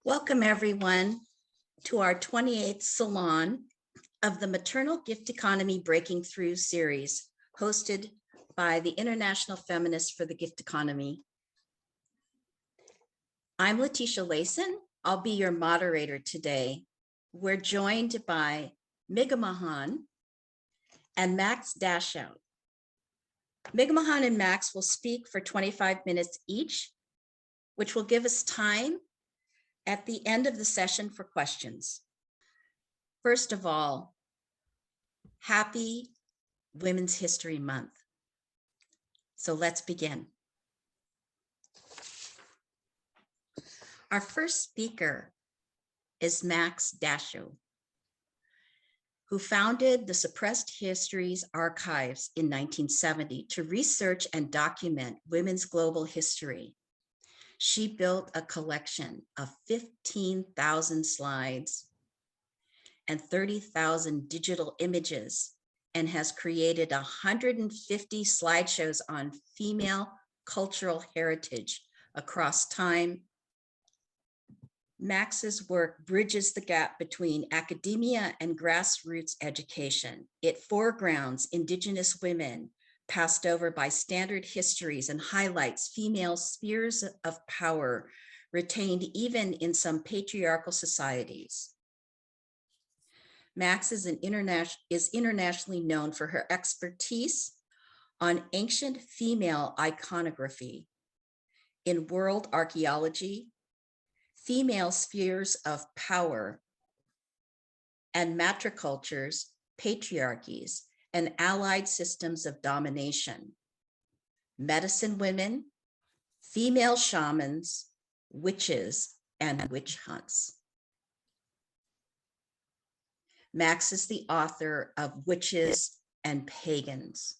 Welcome everyone to our 28th Salon of the Maternal Gift Economy Breaking Through series, hosted by the International Feminists for the Gift Economy. I'm Letitia Layson. I'll be your moderator today. We're joined by Miigam'agan and Max Dashout. Miigam'agan and Max will speak for 25 minutes each, which will give us time at the end of the session for questions. First of all, happy Women's History Month. So let's begin. Our first speaker is Max Dashout, who founded the Suppressed Histories Archives in 1970 to research and document women's global history. She built a collection of 15,000 slides and 30,000 digital images and has created 150 slideshows on female cultural heritage across time. Max's work bridges the gap between academia and grassroots education. It foregrounds Indigenous women passed over by standard histories and highlights female spheres of power retained even in some patriarchal societies. Max is internationally known for her expertise on ancient female iconography in world archaeology, female spheres of power, and matricultures, patriarchies, and allied systems of domination, medicine women, female shamans, witches, and witch hunts. Max is the author of Witches and Pagans,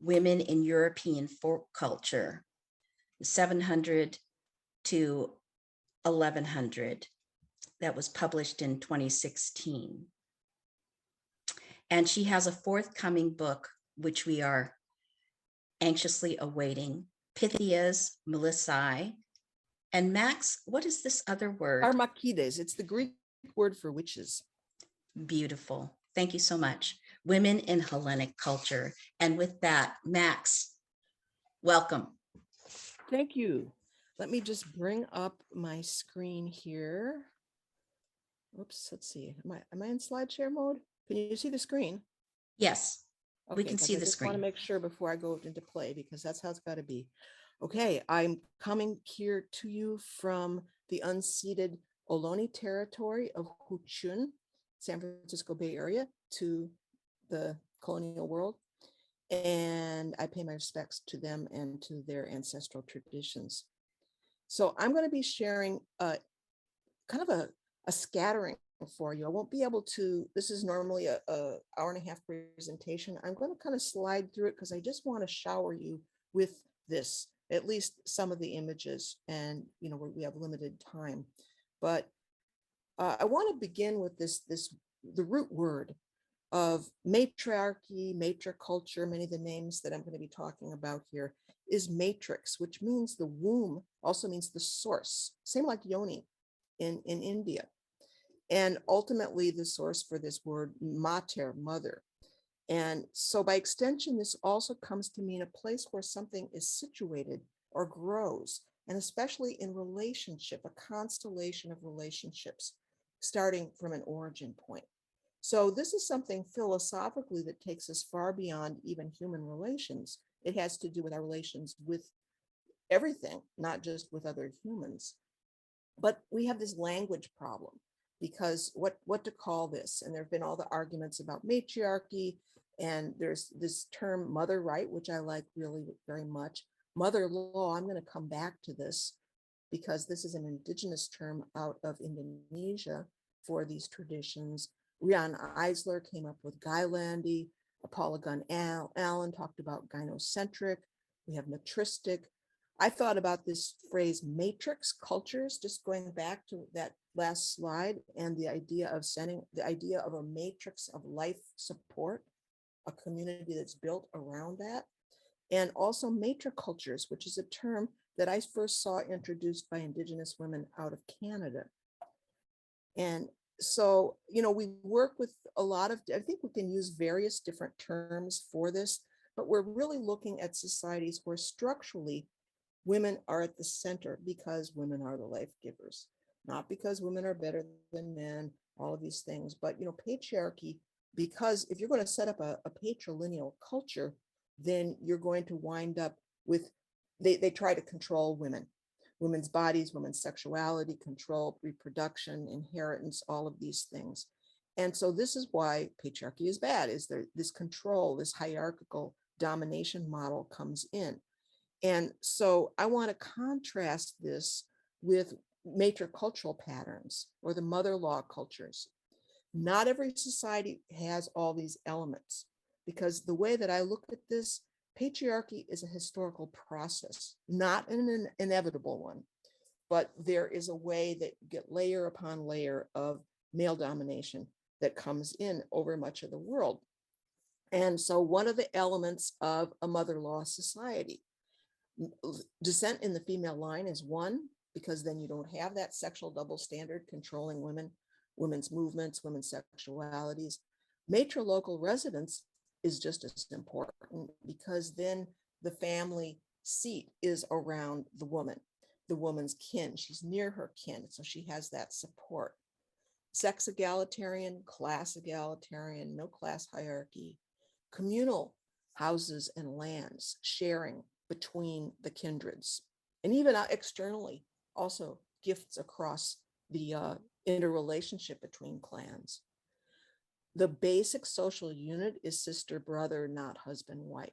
Women in European Folk Culture, 700 to 1100, that was published in 2016. And she has a forthcoming book, which we are anxiously awaiting, Pythias Melissae. And Max, what is this other word? Armakides. It's the Greek word for witches. Beautiful. Thank you so much. Women in Hellenic culture. And with that, Max, welcome. Thank you. Let me just bring up my screen here. Oops, let's see. Am I in SlideShare mode? Can you see the screen? Yes, we can see the screen. I just want to make sure before I go into play, because that's how it's got to be. Okay, I'm coming here to you from the unceded Ohlone territory of Huchun, San Francisco Bay Area, to the colonial world. And I pay my respects to them and to their ancestral traditions. So I'm going to be sharing kind of a scattering for you. I won't be able to, this is normally a hour and a half presentation. I'm going to kind of slide through it because I just want to shower you with this, at least some of the images, and we have limited time. But I want to begin with the root word of matriarchy, matriculture. Many of the names that I'm going to be talking about here is matrix, which means the womb, also means the source, same like yoni in India. And ultimately the source for this word, mater, mother. And so by extension, this also comes to mean a place where something is situated or grows, and especially in relationship, a constellation of relationships, starting from an origin point. So this is something philosophically that takes us far beyond even human relations. It has to do with our relations with everything, not just with other humans. But we have this language problem, because what to call this? And there have been all the arguments about matriarchy, and there's this term mother right, which I like really very much. Mother law, I'm going to come back to this because this is an indigenous term out of Indonesia for these traditions. Rian Eisler came up with Guylandy. Paula Gunn Allen talked about gynocentric. We have matristic. I thought about this phrase matrix cultures, just going back to that last slide, and the idea of a matrix of life support, a community that's built around that. And also matricultures, which is a term that I first saw introduced by Indigenous women out of Canada. And so, we work with a lot of, I think we can use various different terms for this, but we're really looking at societies where structurally women are at the center because women are the life givers, not because women are better than men, all of these things. But, patriarchy, because if you're going to set up a patrilineal culture, then you're going to wind up with, they try to control women's bodies, women's sexuality, control reproduction, inheritance, all of these things. And so this is why patriarchy is bad, is there this control, this hierarchical domination model comes in. And so I want to contrast this with matricultural patterns or the mother-law cultures. Not every society has all these elements, because the way that I look at this, patriarchy is a historical process, not an inevitable one, but there is a way that you get layer upon layer of male domination that comes in over much of the world. And so one of the elements of a mother-law society, descent in the female line is one, because then you don't have that sexual double standard controlling women's movements, women's sexualities. Matrilocal residence is just as important, because then the family seat is around the woman's kin. She's near her kin, so she has that support. Sex egalitarian, class egalitarian, no class hierarchy. Communal houses and lands, sharing between the kindreds, and even externally, also gifts across the interrelationship between clans. The basic social unit is sister, brother, not husband, wife.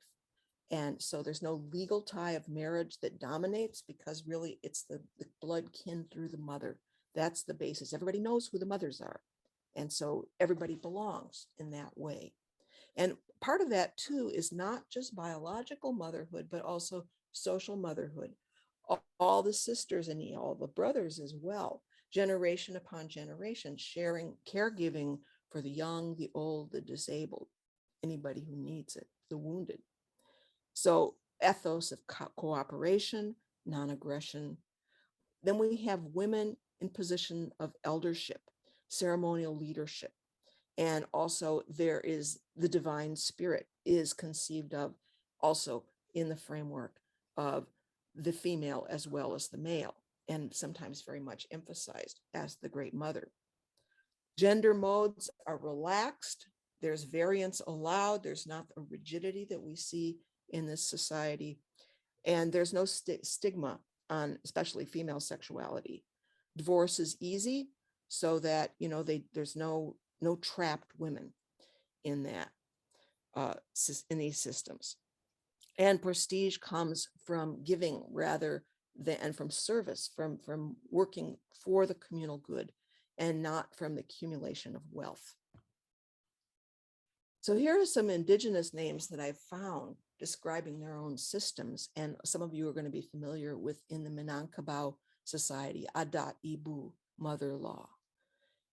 And so there's no legal tie of marriage that dominates, because really it's the blood kin through the mother. That's the basis. Everybody knows who the mothers are. And so everybody belongs in that way. And part of that too is not just biological motherhood, but also social motherhood. All the sisters and all the brothers as well, generation upon generation, sharing, caregiving for the young, the old, the disabled, anybody who needs it, the wounded. So ethos of cooperation, non-aggression. Then we have women in position of eldership, ceremonial leadership. And also there is the divine spirit is conceived of also in the framework of the female as well as the male, and sometimes very much emphasized as the great mother. Gender modes are relaxed. There's variance allowed. There's not the rigidity that we see in this society. And there's no stigma on especially female sexuality. Divorce is easy, so that, there's no trapped women in that, in these systems. And prestige comes from giving rather than, and from service, from working for the communal good, and not from the accumulation of wealth. So here are some indigenous names that I've found describing their own systems, and some of you are going to be familiar with in the Minangkabau Society, Adat Ibu, mother-law.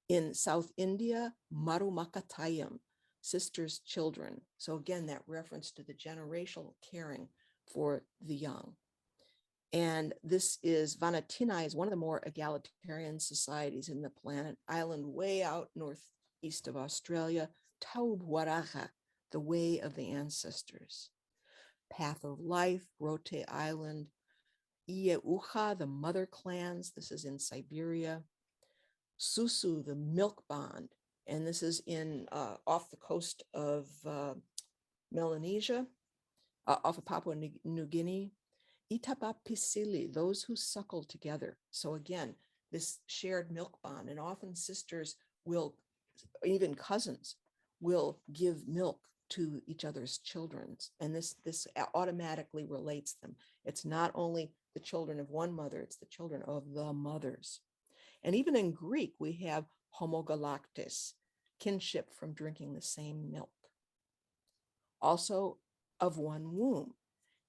In South India, Marumakatayam, sisters, children. So again, that reference to the generational caring for the young. And this is, Vanatinai is one of the more egalitarian societies in the planet, island way out northeast of Australia, Taubwaraga, the way of the ancestors. Path of Life, Rote Island, Ieucha, the mother clans, this is in Siberia. Susu, the milk bond, and this is in off the coast of Melanesia, off of Papua New Guinea. Itapapisili, those who suckle together. So again, this shared milk bond, and often sisters will, even cousins, will give milk to each other's children, and this automatically relates them. It's not only the children of one mother, it's the children of the mothers. And even in Greek, we have homogalactis, kinship from drinking the same milk. Also of one womb.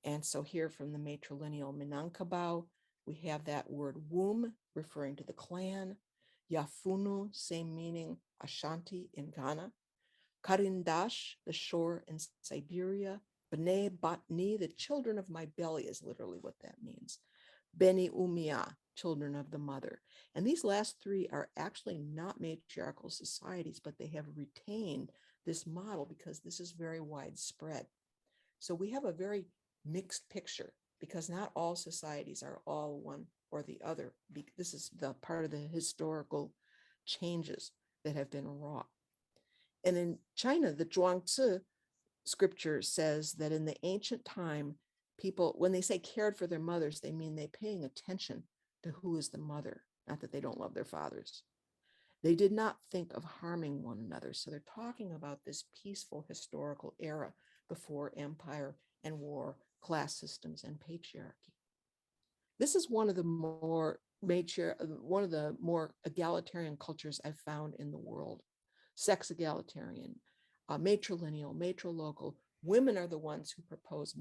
And so here from the matrilineal Minangkabau, we have that word womb referring to the clan. Yafunu, same meaning, Ashanti in Ghana. Karindash, the shore in Siberia. B'nai Batni, the children of my belly is literally what that means. Beni Umia, children of the mother. And these last three are actually not matriarchal societies, but they have retained this model because this is very widespread. So we have a very mixed picture because not all societies are all one or the other. This is the part of the historical changes that have been wrought. And in China, the Zhuangzi scripture says that in the ancient time, people, when they say cared for their mothers, they mean they paying attention to who is the mother, not that they don't love their fathers. They did not think of harming one another. So they're talking about this peaceful historical era before empire and war, class systems, and patriarchy. This is one of the more egalitarian cultures I've found in the world. Sex egalitarian, matrilineal, matrilocal. Women are the ones who propose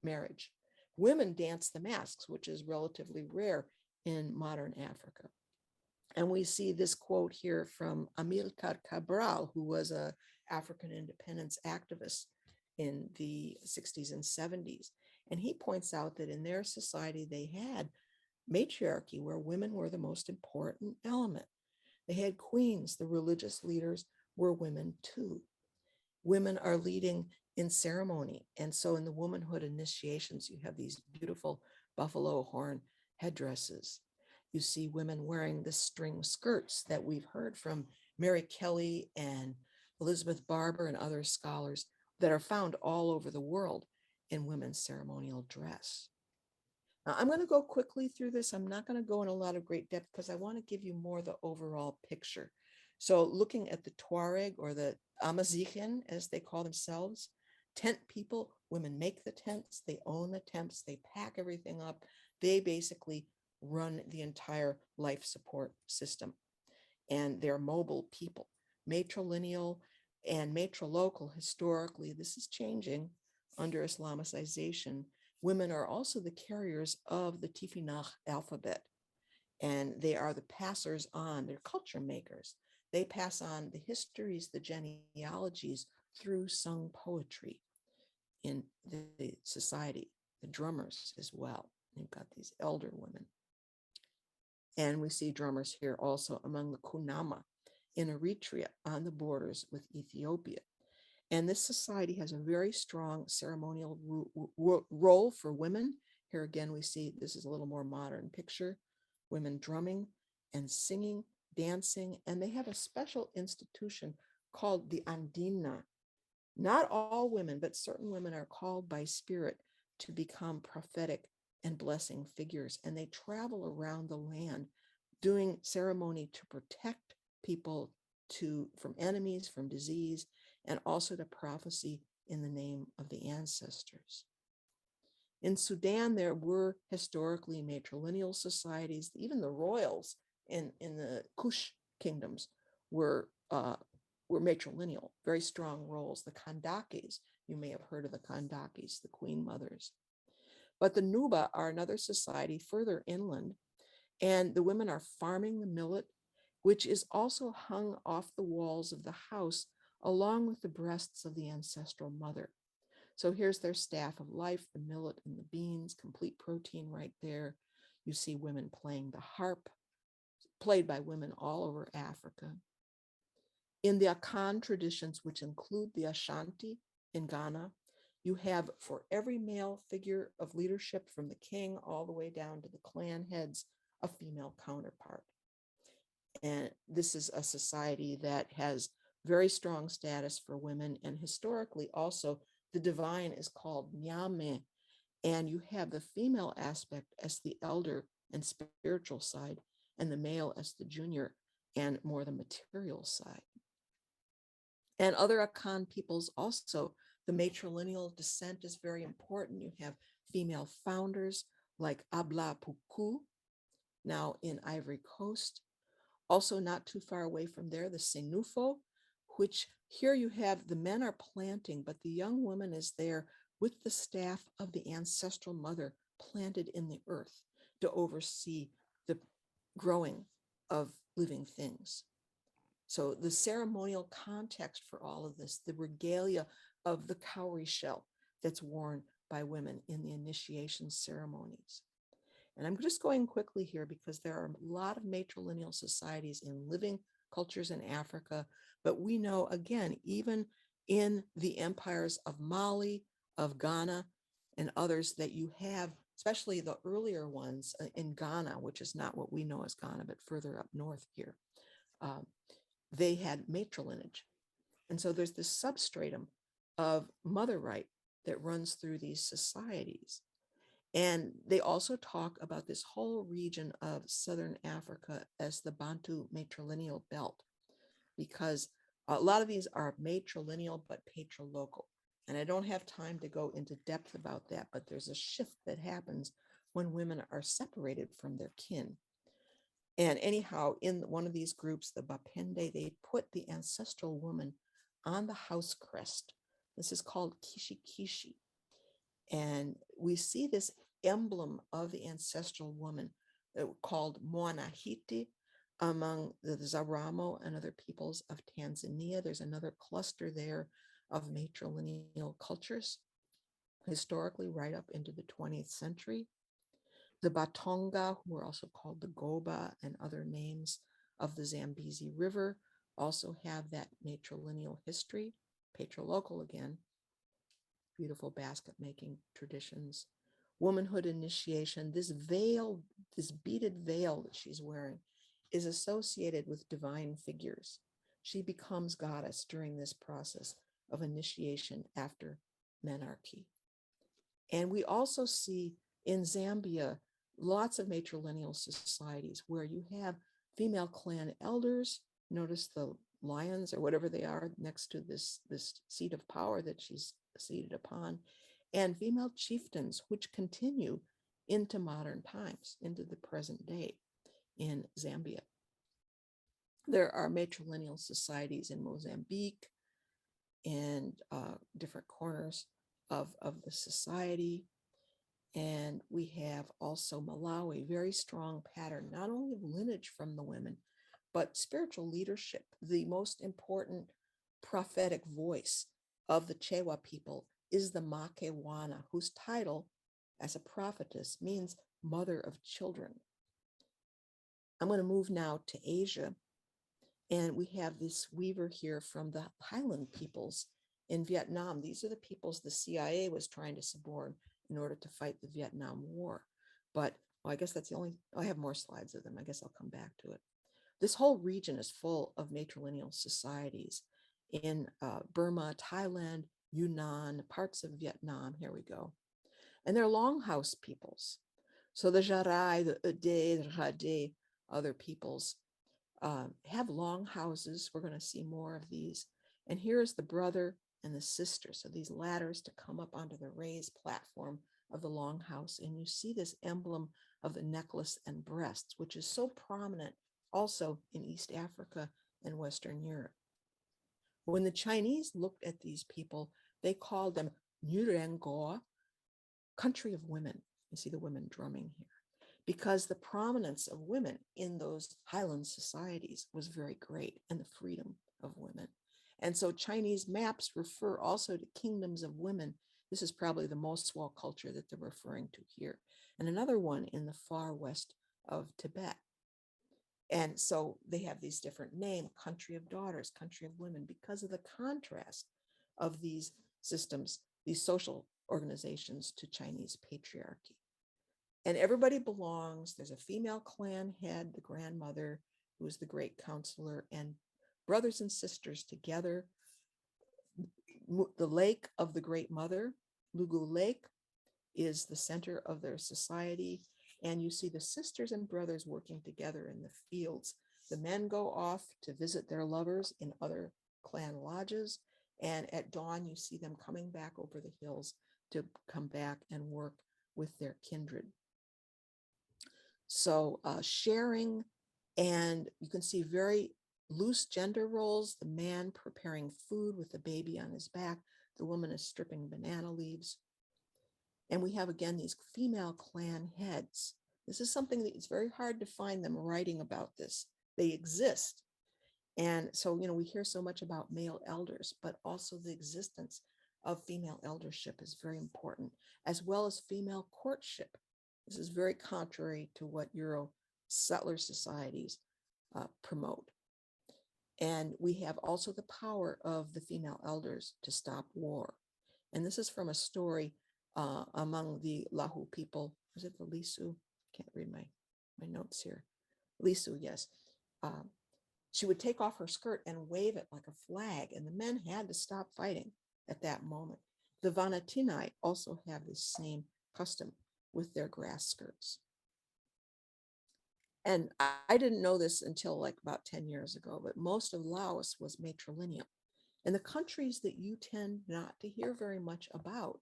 marriage. Women dance the masks, which is relatively rare in modern Africa. And we see this quote here from Amilcar Cabral, who was an African independence activist in the 60s and 70s. And he points out that in their society, they had matriarchy, where women were the most important element. They had queens, the religious leaders were women too. Women are leading in ceremony. And so in the womanhood initiations, you have these beautiful buffalo horn headdresses. You see women wearing the string skirts that we've heard from Mary Kelly and Elizabeth Barber and other scholars that are found all over the world in women's ceremonial dress. Now, I'm going to go quickly through this. I'm not going to go in a lot of great depth because I want to give you more the overall picture. So looking at the Tuareg, or the Amazighen, as they call themselves, tent people, women make the tents, they own the tents, they pack everything up. They basically run the entire life support system, and they're mobile people. Matrilineal and matrilocal, historically, this is changing under Islamicization. Women are also the carriers of the Tifinagh alphabet, and they are the passers on, they're culture makers. They pass on the histories, the genealogies through sung poetry in the society, the drummers as well. You've got these elder women. And we see drummers here also among the Kunama in Eritrea on the borders with Ethiopia. And this society has a very strong ceremonial role for women. Here again, we see this is a little more modern picture, women drumming and singing, dancing, and they have a special institution called the Andina. Not all women, but certain women are called by spirit to become prophetic and blessing figures, and they travel around the land doing ceremony to protect people from enemies, from disease, and also to prophecy in the name of the ancestors. In Sudan, there were historically matrilineal societies. Even the royals in the Kush kingdoms were matrilineal, very strong roles. The Kandakis, you may have heard of the Kandakis, the queen mothers. But the Nuba are another society further inland, and the women are farming the millet, which is also hung off the walls of the house along with the breasts of the ancestral mother. So here's their staff of life, the millet and the beans, complete protein right there. You see women playing the harp, played by women all over Africa. In the Akan traditions, which include the Ashanti in Ghana, you have for every male figure of leadership from the king all the way down to the clan heads, a female counterpart. And this is a society that has very strong status for women. And historically also, the divine is called Nyame. And you have the female aspect as the elder and spiritual side, and the male as the junior and more the material side. And other Akan peoples also, the matrilineal descent is very important. You have female founders like Abla Puku, now in Ivory Coast. Also not too far away from there, the Senufo, which here you have the men are planting, but the young woman is there with the staff of the ancestral mother planted in the earth to oversee the growing of living things. So the ceremonial context for all of this, the regalia of the cowrie shell that's worn by women in the initiation ceremonies. And I'm just going quickly here because there are a lot of matrilineal societies in living cultures in Africa. But we know, again, even in the empires of Mali, of Ghana, and others, that you have, especially the earlier ones in Ghana, which is not what we know as Ghana, but further up north here, they had matrilineage. And so there's this substratum of mother right that runs through these societies. And they also talk about this whole region of Southern Africa as the Bantu matrilineal belt, because a lot of these are matrilineal but patrilocal. And I don't have time to go into depth about that, but there's a shift that happens when women are separated from their kin. And anyhow, in one of these groups, the Bapende, they put the ancestral woman on the house crest. This is called kishi kishi. And we see this emblem of the ancestral woman called Moanahiti among the Zaramo and other peoples of Tanzania. There's another cluster there of matrilineal cultures, historically right up into the 20th century. The Batonga, who are also called the Goba and other names of the Zambezi River, also have that matrilineal history, patrilocal again, beautiful basket making traditions, womanhood initiation. This veil, this beaded veil that she's wearing, is associated with divine figures. She becomes goddess during this process of initiation after menarche. And we also see in Zambia lots of matrilineal societies where you have female clan elders. Notice the lions or whatever they are next to this seat of power that she's seated upon, and female chieftains, which continue into modern times, into the present day in Zambia. There are matrilineal societies in Mozambique and different corners of the society. And we have also Malawi, very strong pattern, not only of lineage from the women, but spiritual leadership. The most important prophetic voice of the Chewa people is the Makewana, whose title as a prophetess means mother of children. I'm going to move now to Asia. And we have this weaver here from the Highland peoples in Vietnam. These are the peoples the CIA was trying to suborn in order to fight the Vietnam War. But well, I guess that's the only, I have more slides of them. I guess I'll come back to it. This whole region is full of matrilineal societies in Burma, Thailand, Yunnan, parts of Vietnam. Here we go. And they're longhouse peoples. So the Jarai, the Ude, the Rade, other peoples have long houses. We're going to see more of these. And here's the brother and the sister. So these ladders to come up onto the raised platform of the longhouse. And you see this emblem of the necklace and breasts, which is so prominent also in East Africa and Western Europe. When the Chinese looked at these people, they called them Nurengoa, country of women. You see the women drumming here, because the prominence of women in those Highland societies was very great, and the freedom of women. And so Chinese maps refer also to kingdoms of women. This is probably the Mosuo culture that they're referring to here. And another one in the far west of Tibet. And so they have these different names, country of daughters, country of women, because of the contrast of these systems, these social organizations to Chinese patriarchy. And everybody belongs. There's a female clan head, the grandmother, who is the great counselor, and brothers and sisters together. The lake of the great mother, Lugu Lake, is the center of their society. And you see the sisters and brothers working together in the fields. The men go off to visit their lovers in other clan lodges. And at dawn, you see them coming back over the hills to come back and work with their kindred. So sharing, and you can see very loose gender roles, the man preparing food with the baby on his back, the woman is stripping banana leaves. And we have, again, these female clan heads. This is something that it's very hard to find them writing about this. They exist. And so, we hear so much about male elders, but also the existence of female eldership is very important, as well as female courtship. This is very contrary to what Euro settler societies promote. And we have also the power of the female elders to stop war. And this is from a story among the Lahu people. Was it the Lisu? Can't read my notes here. Lisu, yes. She would take off her skirt and wave it like a flag, and the men had to stop fighting at that moment. The Vanatinai also have this same custom with their grass skirts. And I didn't know this until like about 10 years ago, but most of Laos was matrilineal. And the countries that you tend not to hear very much about,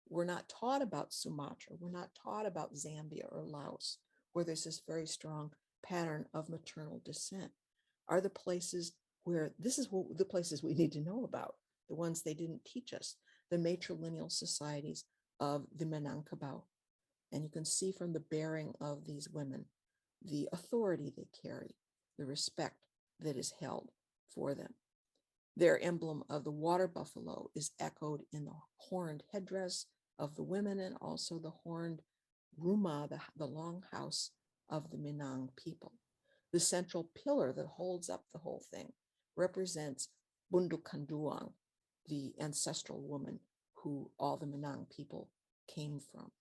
we're not taught about Sumatra, we're not taught about Zambia or Laos, where there's this very strong pattern of maternal descent, are the places where this is what the places we need to know about, the ones they didn't teach us, the matrilineal societies of the Minangkabau. And you can see from the bearing of these women, the authority they carry, the respect that is held for them. Their emblem of the water buffalo is echoed in the horned headdress of the women and also the horned ruma, the long house of the Minang people. The central pillar that holds up the whole thing represents Bundukanduang, the ancestral woman who all the Minang people came from.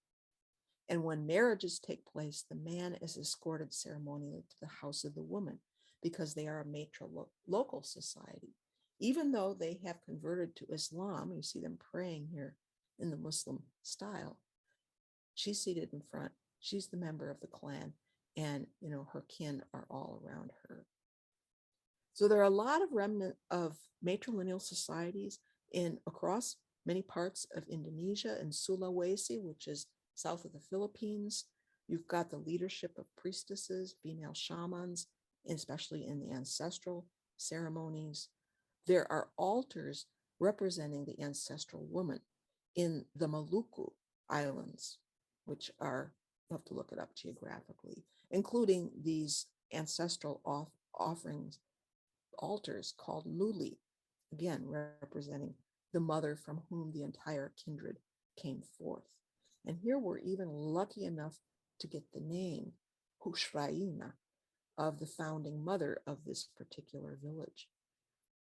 And when marriages take place, the man is escorted ceremonially to the house of the woman because they are a matrilocal society. Even though they have converted to Islam, you see them praying here in the Muslim style. She's seated in front. She's the member of the clan, and her kin are all around her. So there are a lot of remnant of matrilineal societies across many parts of Indonesia and Sulawesi, which is south of the Philippines. You've got the leadership of priestesses, female shamans, especially in the ancestral ceremonies. There are altars representing the ancestral woman in the Maluku Islands, which are, you have to look it up geographically, including these ancestral offerings, altars called Luli, again, representing the mother from whom the entire kindred came forth. And here we're even lucky enough to get the name Hushraina of the founding mother of this particular village.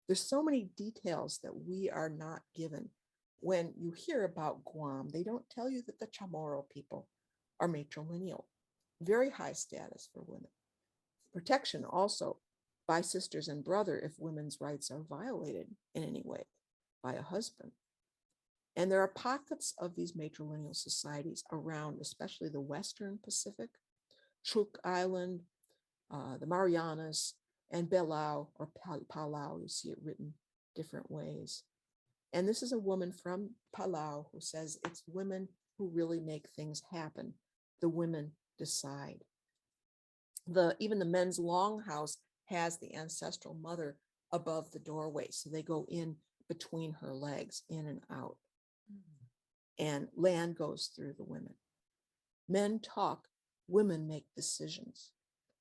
There's so many details that we are not given. When you hear about Guam, they don't tell you that the Chamorro people are matrilineal, very high status for women. Protection also by sisters and brother if women's rights are violated in any way by a husband. And there are pockets of these matrilineal societies around, especially the Western Pacific, Truk Island, the Marianas, and Belau or Palau. You see it written different ways. And this is a woman from Palau who says it's women who really make things happen. The women decide. Even the men's longhouse has the ancestral mother above the doorway. So they go in between her legs, in and out. And land goes through the women. Men talk, women make decisions.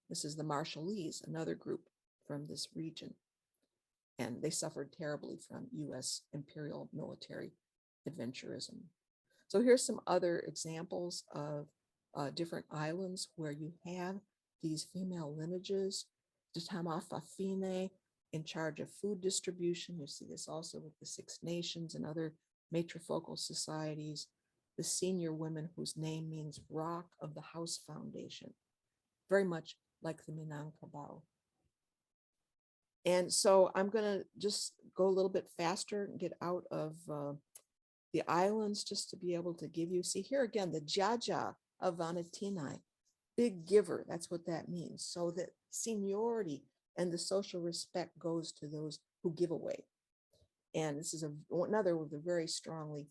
This is the Marshallese, another group from this region. And they suffered terribly from US imperial military adventurism. So here's some other examples of different islands where you have these female lineages. The Tamafafine in charge of food distribution. You see this also with the Six Nations and other matrifocal societies. The senior women whose name means rock of the house foundation, very much like the Minangkabau. And so I'm going to just go a little bit faster and get out of the islands just to be able to give you, see here again, the Jaja of Vanatinai, big giver, that's what that means. So that seniority and the social respect goes to those who give away. And this is another of the very strongly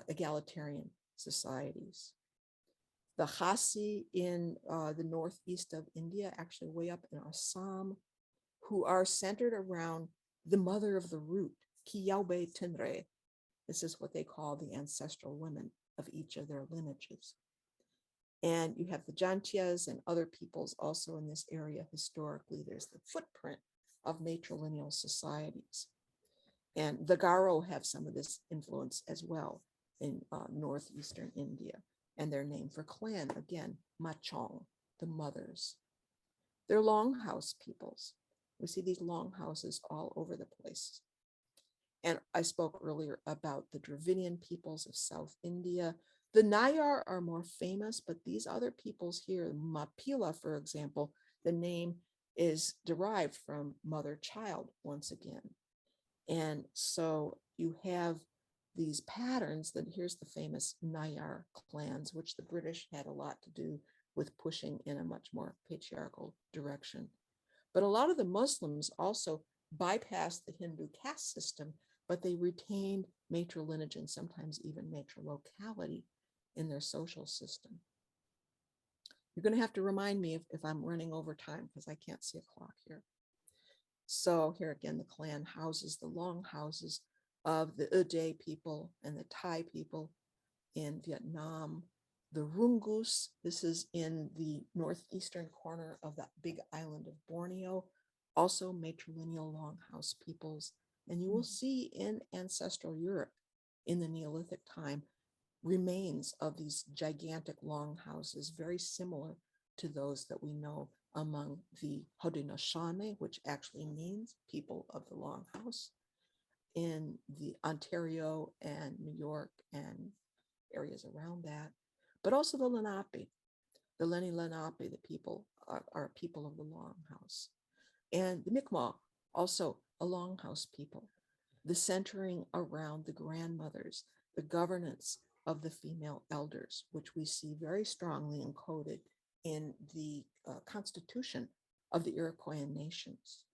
egalitarian societies. The Khasi in the northeast of India, actually way up in Assam, who are centered around the mother of the root, Kiyaube Tenre. This is what they call the ancestral women of each of their lineages. And you have the Jantias and other peoples also in this area historically. There's the footprint of matrilineal societies. And the Garo have some of this influence as well in northeastern India. and their name for clan, again, Machong, the mothers. They're longhouse peoples. We see these longhouses all over the place. And I spoke earlier about the Dravidian peoples of South India. The Nayar are more famous, but these other peoples here, Mapila, for example, the name is derived from mother-child once again. And so you have these patterns that here's the famous Nayar clans, which the British had a lot to do with pushing in a much more patriarchal direction. But a lot of the Muslims also bypassed the Hindu caste system, but they retained matrilineage and sometimes even matrilocality in their social system. You're going to have to remind me if I'm running over time because I can't see a clock here. So here again, the clan houses, the long houses of the Uday people and the Thai people in Vietnam. The Rungus, this is in the northeastern corner of that big island of Borneo, also matrilineal longhouse peoples. And you will see in ancestral Europe in the Neolithic time remains of these gigantic longhouses, very similar to those that we know among the Haudenosaunee, which actually means people of the longhouse, in the Ontario and New York and areas around that, but also the Lenape, the Lenni Lenape, the people are people of the longhouse. And the Mi'kmaq, also a longhouse people, the centering around the grandmothers, the governance of the female elders, which we see very strongly encoded in the constitution of the Iroquois nations.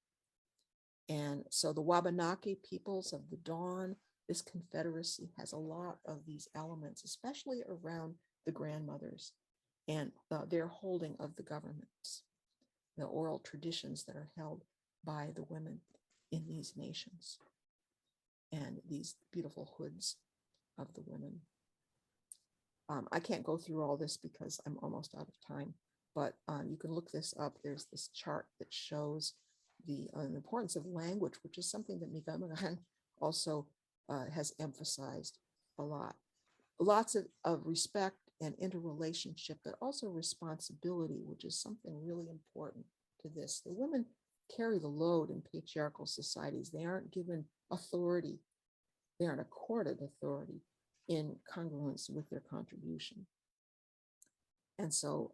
And so the Wabanaki peoples of the Dawn, this confederacy has a lot of these elements, especially around the grandmothers and their holding of the governments, the oral traditions that are held by the women in these nations, and these beautiful hoods of the women. I can't go through all this because I'm almost out of time, but you can look this up. There's this chart that shows the importance of language, which is something that Miigam'agan also has emphasized a lot. Lots of respect and interrelationship, but also responsibility, which is something really important to this. The women carry the load in patriarchal societies. They aren't given authority. They aren't accorded authority in congruence with their contribution. And so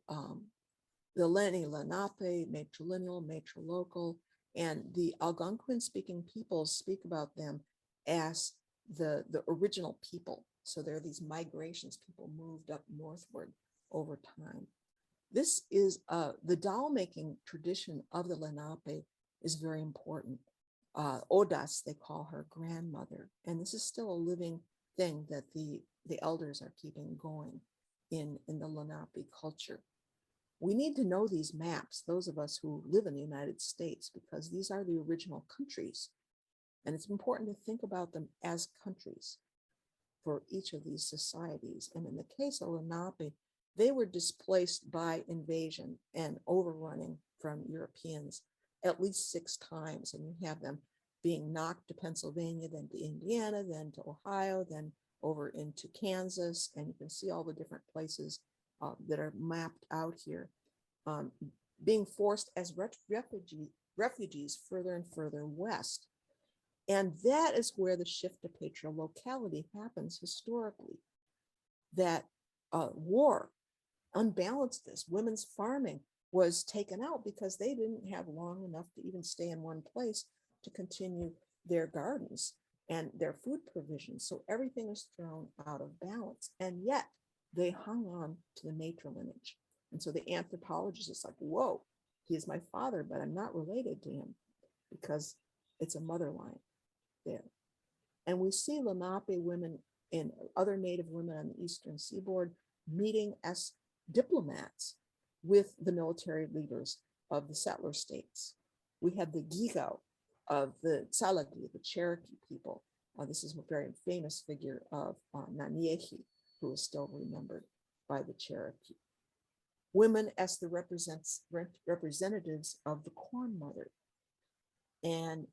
the Lenni Lenape, matrilineal, matrilocal, and the Algonquin speaking peoples speak about them as the original people. So there are these migrations, people moved up northward over time. This is the doll making tradition of the Lenape is very important. Odas, they call her grandmother. And this is still a living thing that the elders are keeping going in the Lenape culture. We need to know these maps, those of us who live in the United States, because these are the original countries. And it's important to think about them as countries for each of these societies. And in the case of Lenape, they were displaced by invasion and overrunning from Europeans at least 6 times. And you have them being knocked to Pennsylvania, then to Indiana, then to Ohio, then over into Kansas. And you can see all the different places that are mapped out here, being forced as refugees further and further west. And that is where the shift to patriarchality happens historically. That war unbalanced this. Women's farming was taken out because they didn't have long enough to even stay in one place to continue their gardens and their food provisions. So everything is thrown out of balance. And yet they hung on to the matrilineage. And so the anthropologist is like, whoa, he is my father, but I'm not related to him because it's a mother line there. And we see Lenape women and other Native women on the Eastern Seaboard meeting as diplomats with the military leaders of the settler states. We have the Gigo of the Tsalagi, the Cherokee people. This is a very famous figure of Naniehi, who is still remembered by the Cherokee. Women as the representatives of the Corn Mother. And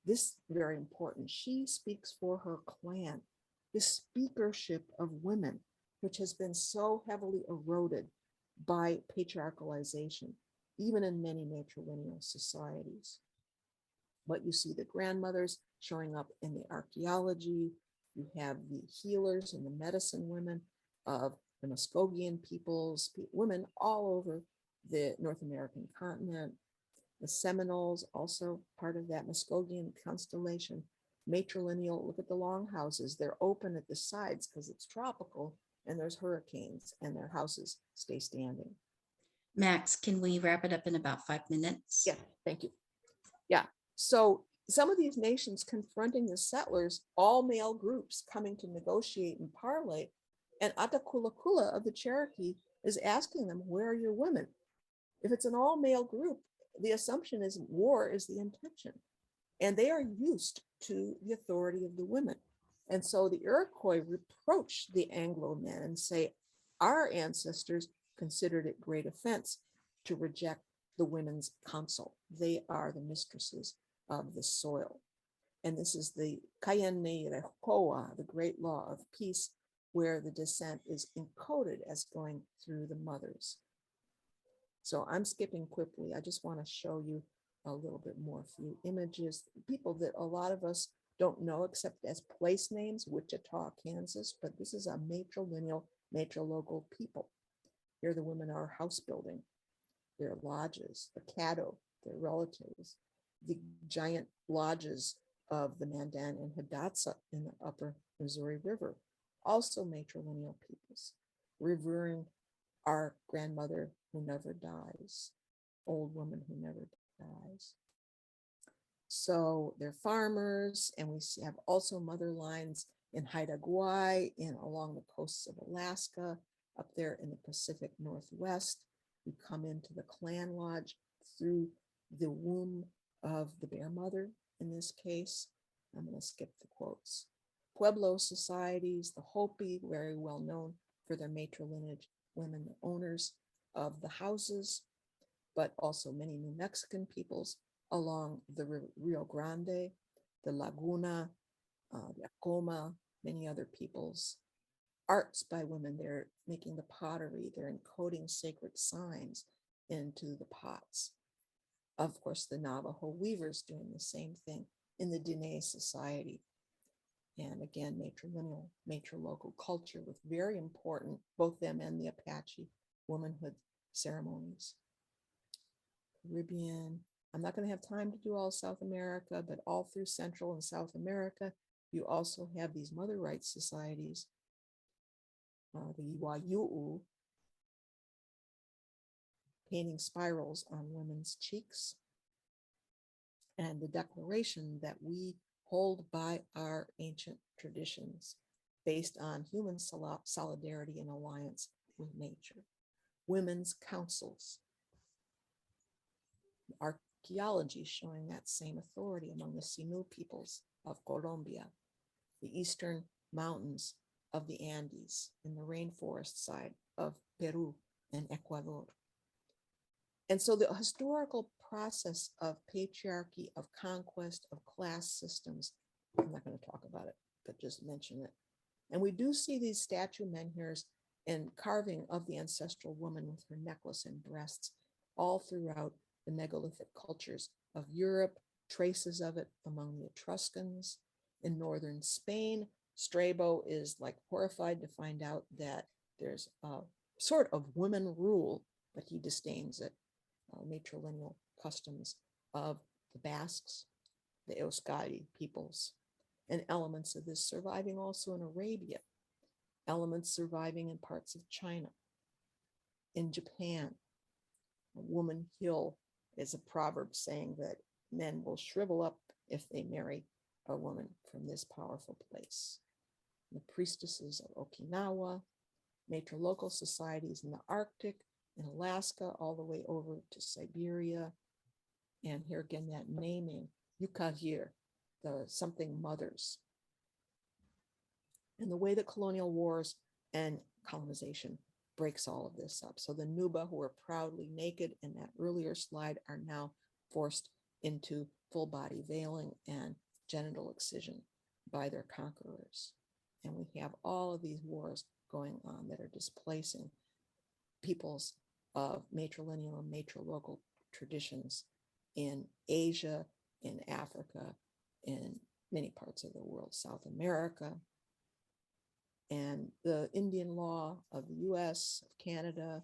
this is very important. She speaks for her clan. The speakership of women which has been so heavily eroded by patriarchalization, even in many matrilineal societies. But you see the grandmothers showing up in the archaeology. You have the healers and the medicine women of the Muskogean peoples, women all over the North American continent. The Seminoles, also part of that Muskogean constellation. Matrilineal, look at the longhouses. They're open at the sides because it's tropical and there's hurricanes and their houses stay standing. Max, can we wrap it up in about 5 minutes? Yeah, thank you. Yeah, so some of these nations confronting the settlers, all male groups coming to negotiate and parley, and Atakulakula of the Cherokee is asking them, where are your women? If it's an all male group, the assumption is war is the intention. And they are used to the authority of the women. And so the Iroquois reproach the Anglo men and say, our ancestors considered it great offense to reject the women's counsel. They are the mistresses of the soil. And this is the Kayane Rekoa, the great law of peace, where the descent is encoded as going through the mothers. So I'm skipping quickly. I just want to show you a little bit more few images, people that a lot of us don't know except as place names, Wichita, Kansas, but this is a matrilineal, matrilocal people. Here the women are house building, their lodges, the Caddo, their relatives, the giant lodges of the Mandan and Hidatsa in the upper Missouri River, also matrilineal peoples, revering our grandmother who never dies, old woman who never dies. So they're farmers, and we have also mother lines in Haida Gwaii, in along the coasts of Alaska, up there in the Pacific Northwest. We come into the clan lodge through the womb of the bear mother in this case. I'm going to skip the quotes. Pueblo societies, the Hopi, very well known for their matrilineage women owners of the houses, but also many New Mexican peoples along the Rio Grande, the Laguna, the Acoma, many other peoples. Arts by women, they're making the pottery, they're encoding sacred signs into the pots. Of course, the Navajo weavers doing the same thing in the Diné society. And again, matrilineal, matrilocal culture with very important, both them and the Apache, womanhood ceremonies. Caribbean, I'm not going to have time to do all South America, but all through Central and South America, you also have these mother rights societies, the Wayuu, painting spirals on women's cheeks, and the declaration that we hold by our ancient traditions based on human solidarity and alliance with nature. Women's councils. Archaeology showing that same authority among the Sinu peoples of Colombia, the eastern mountains of the Andes, in the rainforest side of Peru and Ecuador. And so the historical process of patriarchy, of conquest, of class systems, I'm not going to talk about it, but just mention it. And we do see these statue menhirs and carving of the ancestral woman with her necklace and breasts all throughout the megalithic cultures of Europe, traces of it among the Etruscans. In northern Spain, Strabo is like horrified to find out that there's a sort of women rule, but he disdains it. Matrilineal customs of the Basques, the Euskadi peoples, and elements of this surviving also in Arabia, elements surviving in parts of China. In Japan, a woman hill is a proverb saying that men will shrivel up if they marry a woman from this powerful place. The priestesses of Okinawa, matrilocal societies in the Arctic, in Alaska, all the way over to Siberia. And here again, that naming, Yukagir, the something mothers. And the way that colonial wars and colonization breaks all of this up. So the Nuba, who were proudly naked in that earlier slide, are now forced into full body veiling and genital excision by their conquerors. And we have all of these wars going on that are displacing people's matrilineal and matrilocal traditions in Asia, in Africa, in many parts of the world, South America, and the Indian law of the US, of Canada,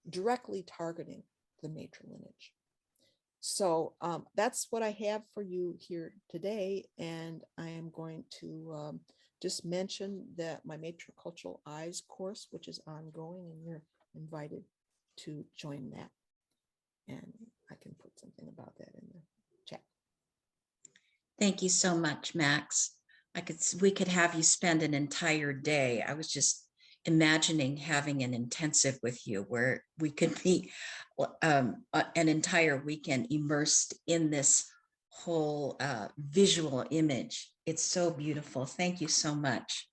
directly targeting the matrilineage. So that's what I have for you here today. And I am going to just mention that my Matricultural Eyes course, which is ongoing, and you're invited to join that. And I can put something about that in the chat. Thank you so much, Max. We could have you spend an entire day. I was just imagining having an intensive with you where we could be an entire weekend immersed in this whole visual image. It's so beautiful. Thank you so much.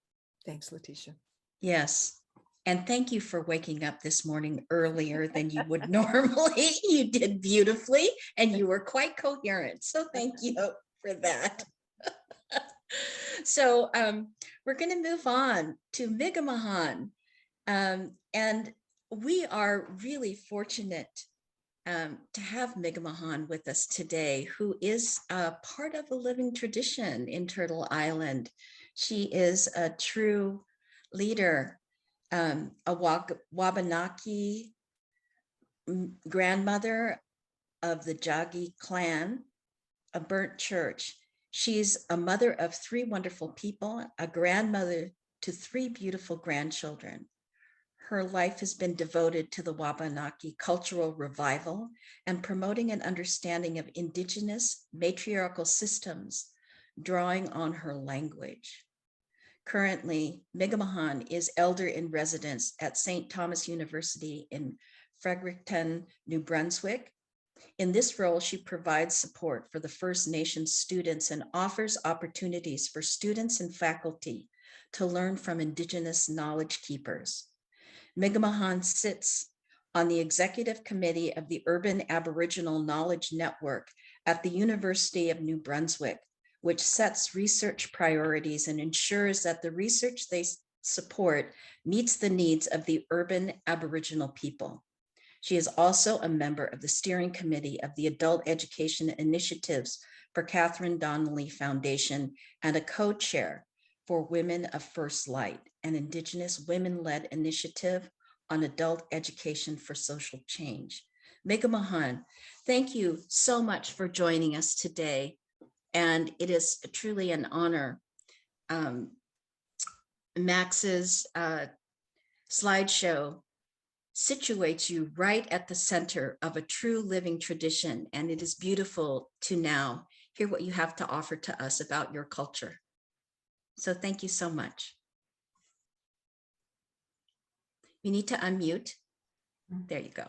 Thanks, Letitia. Yes. And thank you for waking up this morning earlier than you would normally. You did beautifully and you were quite coherent. So thank you for that. So we're going to move on to Miigam'agan. And we are really fortunate to have Miigam'agan with us today, who is part of a living tradition in Turtle Island. She is a true leader, a Wabanaki grandmother of the Jagi clan, a burnt church. She's a mother of 3 wonderful people, a grandmother to 3 beautiful grandchildren. Her life has been devoted to the Wabanaki cultural revival and promoting an understanding of Indigenous matriarchal systems, drawing on her language. Currently, Miigam'agan is elder in residence at St. Thomas University in Fredericton, New Brunswick. In this role, she provides support for the First Nations students and offers opportunities for students and faculty to learn from Indigenous knowledge keepers. Miigam'agan sits on the executive committee of the Urban Aboriginal Knowledge Network at the University of New Brunswick, which sets research priorities and ensures that the research they support meets the needs of the urban Aboriginal people. She is also a member of the steering committee of the Adult Education Initiatives for Catherine Donnelly Foundation and a co-chair for Women of First Light, an Indigenous women-led initiative on adult education for social change. Miigam'agan, thank you so much for joining us today. And it is truly an honor. Max's slideshow situates you right at the center of a true living tradition, and it is beautiful to now hear what you have to offer to us about your culture. So thank you so much. You need to unmute. There you go.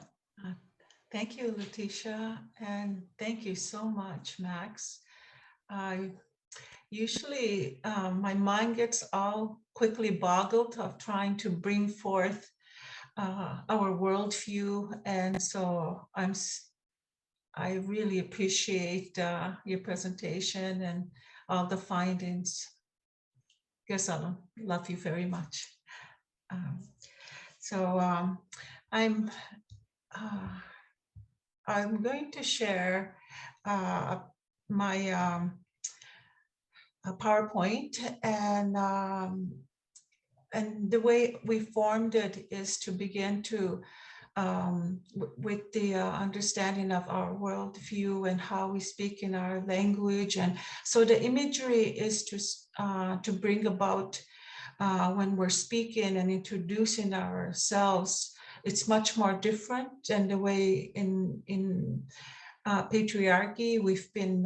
Thank you, Letitia, and thank you so much, Max. Usually my mind gets all quickly boggled of trying to bring forth our worldview, and so I really appreciate your presentation and all the findings. Yes, I love you very much. I'm going to share my PowerPoint, and the way we formed it is to begin to with the understanding of our worldview and how we speak in our language. And so the imagery is to bring about when we're speaking and introducing ourselves, it's much more different than the way in patriarchy we've been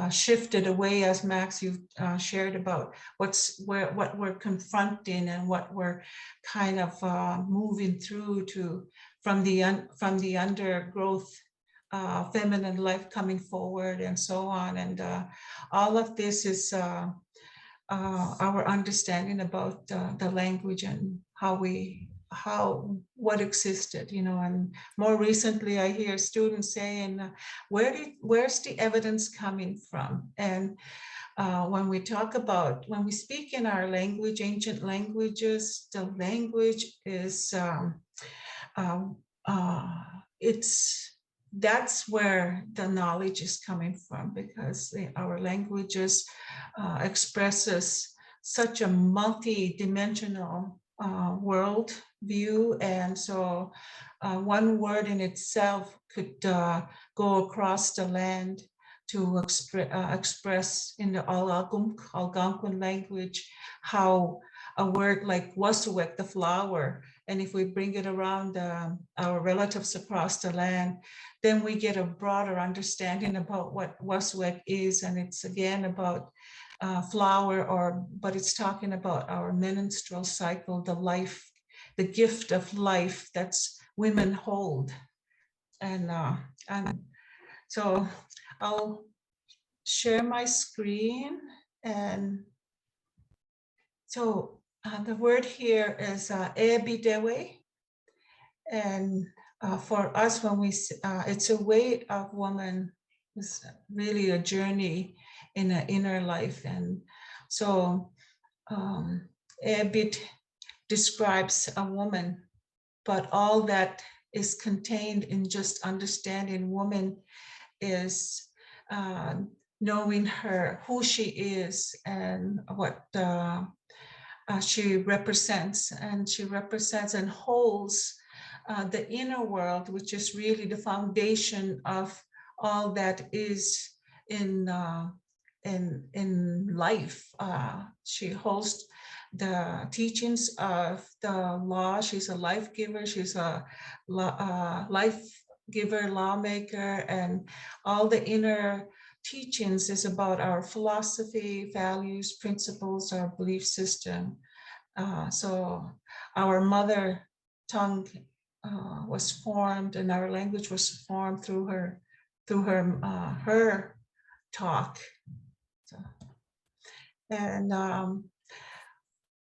shifted away, as Max you've shared about what we're confronting and what we're kind of moving through to from the undergrowth feminine life coming forward and so on, and all of this is our understanding about the language and how we what existed, and more recently I hear students saying, where's the evidence coming from? And when we speak in our language, ancient languages, the language is, that's where the knowledge is coming from, because our languages expresses such a multi-dimensional world view. And so one word in itself could go across the land to express in the Algonquin language how a word like wasuwek, the flower, and if we bring it around our relatives across the land, then we get a broader understanding about what wasuwek is. And it's again about flower, but it's talking about our menstrual cycle, the life, the gift of life that's women hold. And so I'll share my screen. And so the word here is ebidewe. And for us, when it's a way of woman, it's really a journey in an inner life. And so Ebit describes a woman, but all that is contained in just understanding woman is knowing her, who she is, and what she represents. And she represents and holds the inner world, which is really the foundation of all that is in life. She holds the teachings of the law. She's a life giver. She's a life giver, lawmaker, and all the inner teachings is about our philosophy, values, principles, our belief system. So our mother tongue was formed, and our language was formed through her talk. So, and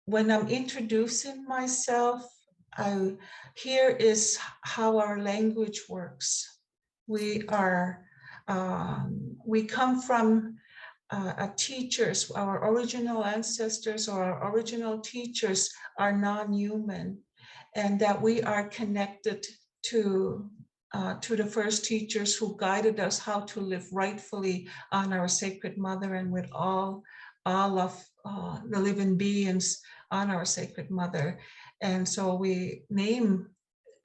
when I'm introducing myself, here is how our language works. We come from teachers. Our original ancestors or our original teachers are non-human, and that we are connected to the first teachers who guided us how to live rightfully on our sacred mother and with all of the living beings on our sacred mother. And so we name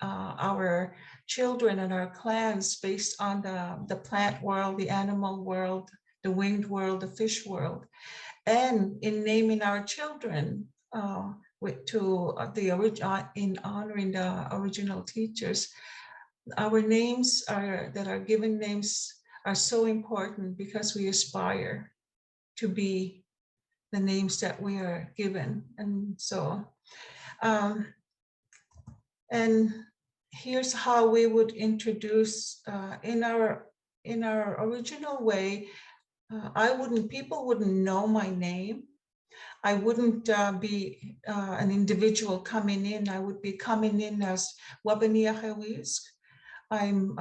our children and our clans based on the plant world, the animal world, the winged world, the fish world. And in naming our children in honoring the original teachers, our names that are given names are so important, because we aspire to be the names that we are given. And so, and here's how we would introduce in our original way. People wouldn't know my name. I wouldn't be an individual coming in. I would be coming in as Wabaniahawisk. I'm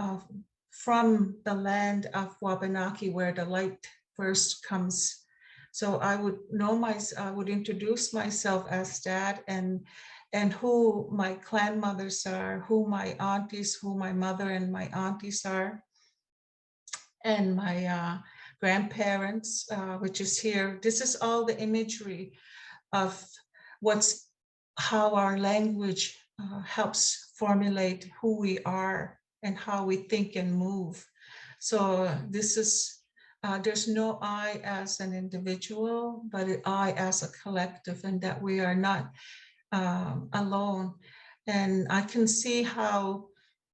from the land of Wabanaki, where the light first comes. So I would introduce myself as that, and who my clan mothers are, who my aunties, who my mother and my aunties are, and my grandparents, which is here. This is all the imagery of how our language helps formulate who we are and how we think and move. So this is, there's no I as an individual, but I as a collective, and that we are not alone. And I can see how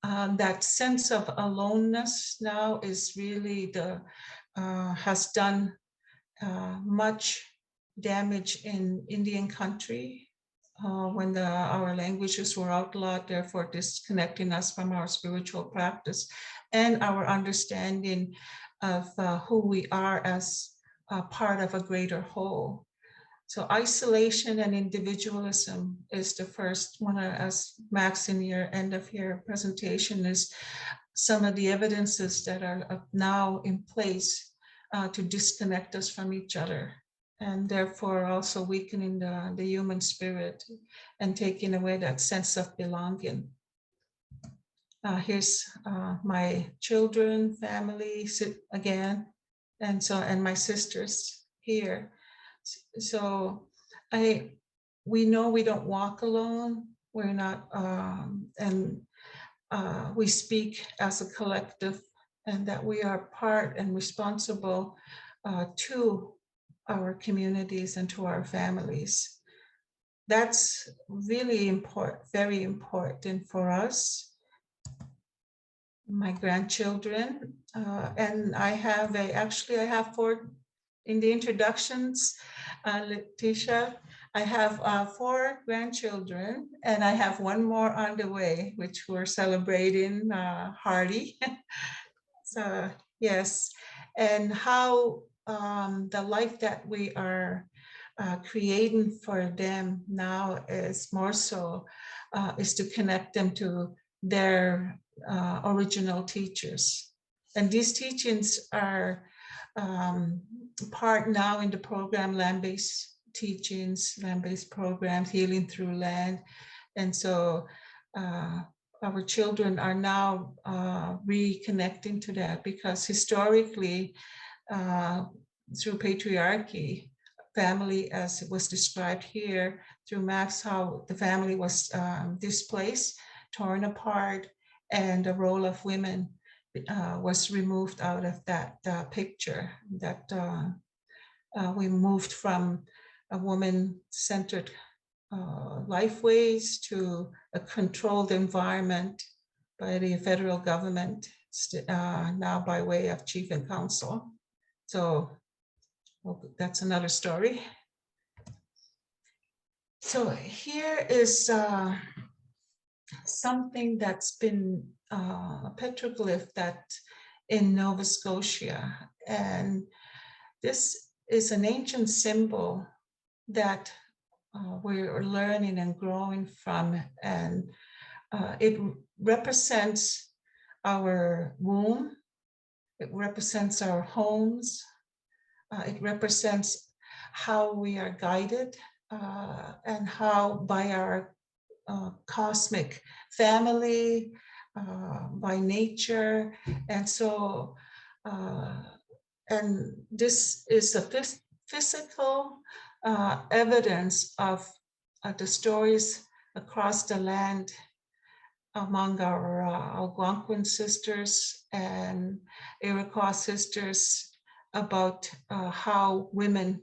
that sense of aloneness now is really has done much damage in Indian country when our languages were outlawed, therefore disconnecting us from our spiritual practice and our understanding of who we are as part of a greater whole. So isolation and individualism is the first one, as Max in your end of your presentation, is some of the evidences that are now in place to disconnect us from each other, and therefore also weakening the human spirit and taking away that sense of belonging. Here's my children, family again, and my sisters here. So we know we don't walk alone. We're not, we speak as a collective, and that we are part and responsible to our communities and to our families. That's really important, very important for us. My grandchildren, and I have actually I have 4 in the introductions, Letitia, I have 4 grandchildren, and I have 1 more on the way, which we're celebrating hearty. So yes, and how the life that we are creating for them now is more so is to connect them to their original teachers. And these teachings are part now in the program, land-based teachings, land-based programs, healing through land. And so our children are now reconnecting to that, because historically, through patriarchy, family, as it was described here through Max, how the family was displaced, torn apart, and the role of women was removed out of that picture. That we moved from a woman-centered lifeways to a controlled environment by the federal government, now by way of chief and council. So well, that's another story. So here is something that's been a petroglyph that in Nova Scotia, and this is an ancient symbol that we're learning and growing from, and it represents our womb, it represents our homes, it represents how we are guided and how by our cosmic family, by nature. And so, and this is a physical evidence of the stories across the land among our Algonquin sisters and Iroquois sisters about how women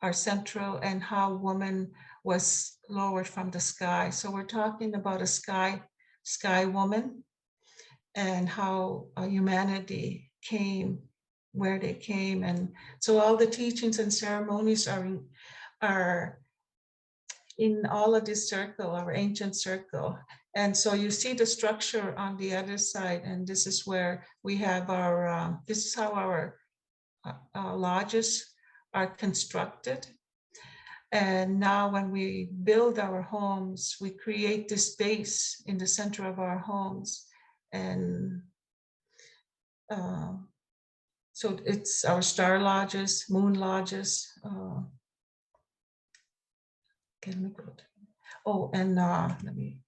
are central and how woman was lowered from the sky. So we're talking about a sky woman, and how humanity came where they came. And so all the teachings and ceremonies are in all of this circle, our ancient circle. And so you see the structure on the other side, and this is where we have our, this is how our lodges are constructed. And now when we build our homes, we create this space in the center of our homes. And so it's our star lodges, moon lodges. Oh, and let me,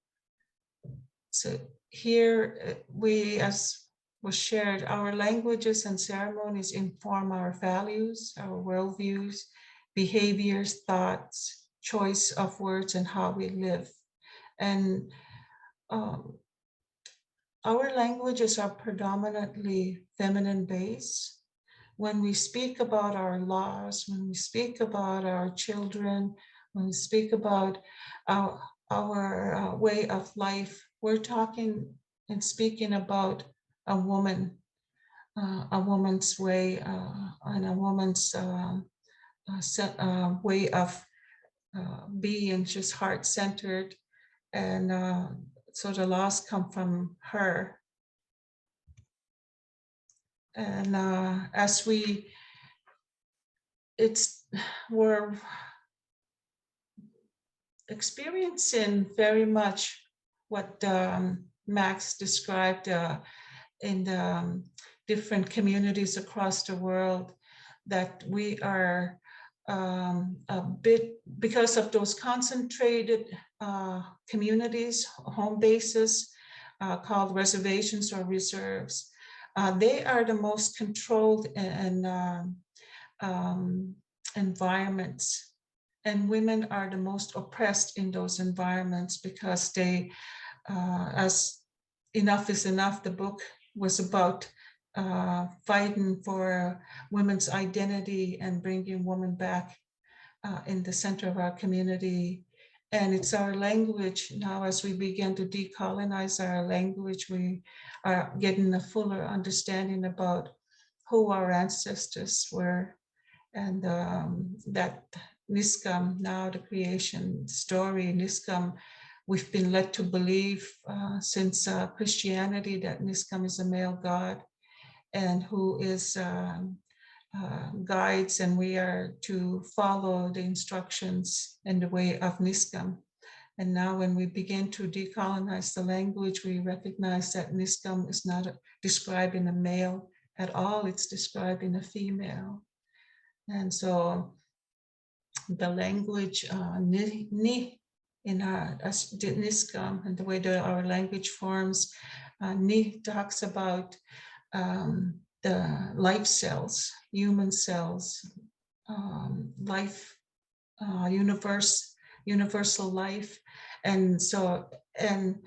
so here we, as was shared, our languages and ceremonies inform our values, our worldviews, behaviors, thoughts, choice of words, and how we live. And our languages are predominantly feminine based. When we speak about our laws, when we speak about our children, when we speak about our way of life, we're talking and speaking about a woman, a woman's way, and a woman's way of being just heart-centered. And so the laws come from her. And as we're experiencing very much what Max described in the different communities across the world, that we are a bit, because of those concentrated communities, home bases called reservations or reserves. They are the most controlled and environments, and women are the most oppressed in those environments because they, as Enough is Enough, the book was about fighting for women's identity and bringing women back in the center of our community. And it's our language now, as we begin to decolonize our language, we are getting a fuller understanding about who our ancestors were. And that Niskam, now the creation story, Niskam, we've been led to believe since Christianity that Niskam is a male god and who is guides, and we are to follow the instructions and the way of Niskam. And now when we begin to decolonize the language, we recognize that Niskam is not describing a male at all, it's describing a female. And so the language ni in our Niskam, and the way that our language forms, ni talks about the life cells, human cells, life, universal life. And so, and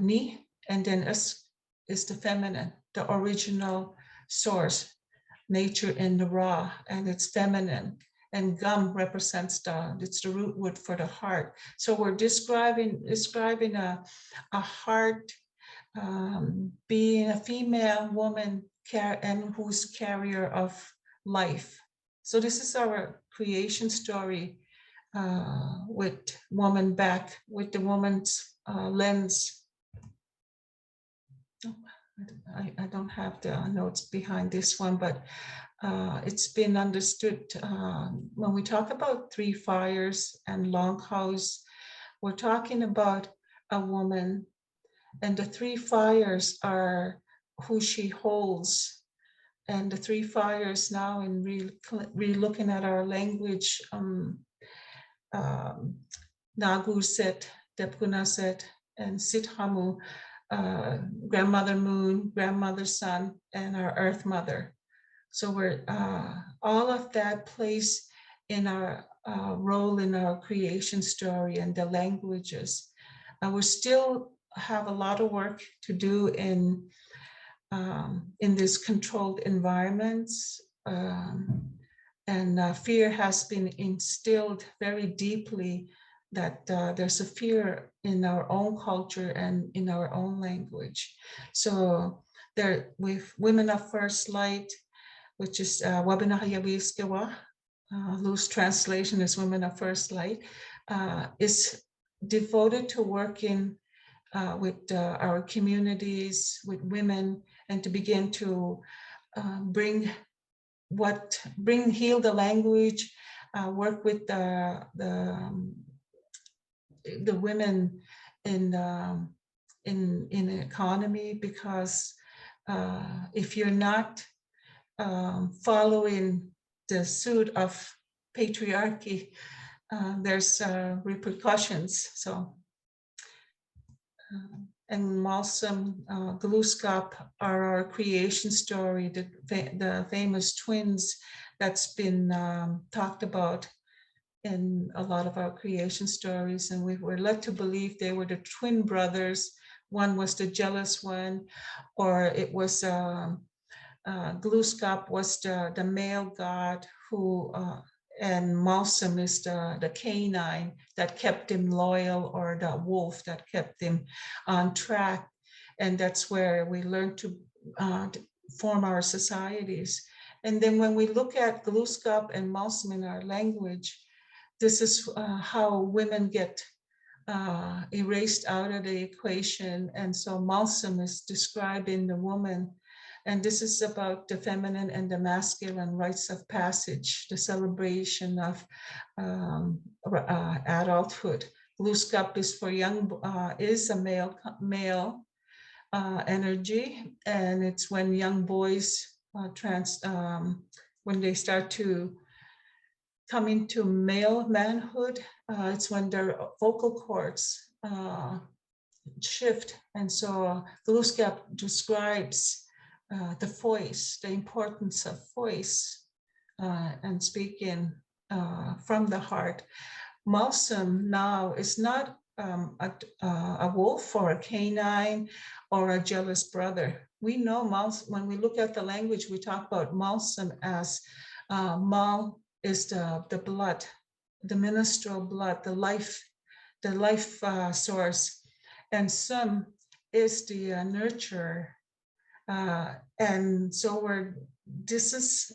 ni, and then us is the feminine, the original source, nature in the raw, and it's feminine. And gum represents it's the root word for the heart. So we're describing a heart, being a female woman and who's carrier of life. So this is our creation story with woman back, with the woman's lens. I don't have the notes behind this one, but it's been understood when we talk about three fires and longhouse, we're talking about a woman, and the three fires are who she holds. And the three fires now, in re-looking at our language, Naguset, Depkunaset, and Sithamu, grandmother moon, grandmother sun, and our earth mother. So we're all of that plays in our role in our creation story and the languages. We still have a lot of work to do in these controlled environments, and fear has been instilled very deeply, that there's a fear in our own culture and in our own language. So there, with Women of First Light, which is Wabinahayawiskewa, loose translation is Women of First Light, is devoted to working with our communities, with women, and to begin to heal the language, work with the women in the economy, because if you're not following the suit of patriarchy, there's repercussions. So, and Malsum, Gluskap are our creation story, the famous twins that's been talked about in a lot of our creation stories. And we were led to believe they were the twin brothers. One was the jealous one, or it was Gluskap was the male god who, and Malsum is the canine that kept him loyal, or the wolf that kept him on track. And that's where we learned to form our societies. And then when we look at Gluskap and Malsum in our language, this is how women get erased out of the equation. And so Malsum is describing the woman And this is about the feminine and the masculine rites of passage, the celebration of adulthood. Loose cup is for young, is a male energy, and it's when young boys when they start to come into male manhood. It's when their vocal cords shift, and so Gluskap describes the voice, the importance of voice, and speaking from the heart. Malsum now is not a wolf or a canine or a jealous brother. We know Malsum, when we look at the language, we talk about Malsum as Mal is the blood, the ministerial blood, the life source, and Sum is the nurturer. And so this is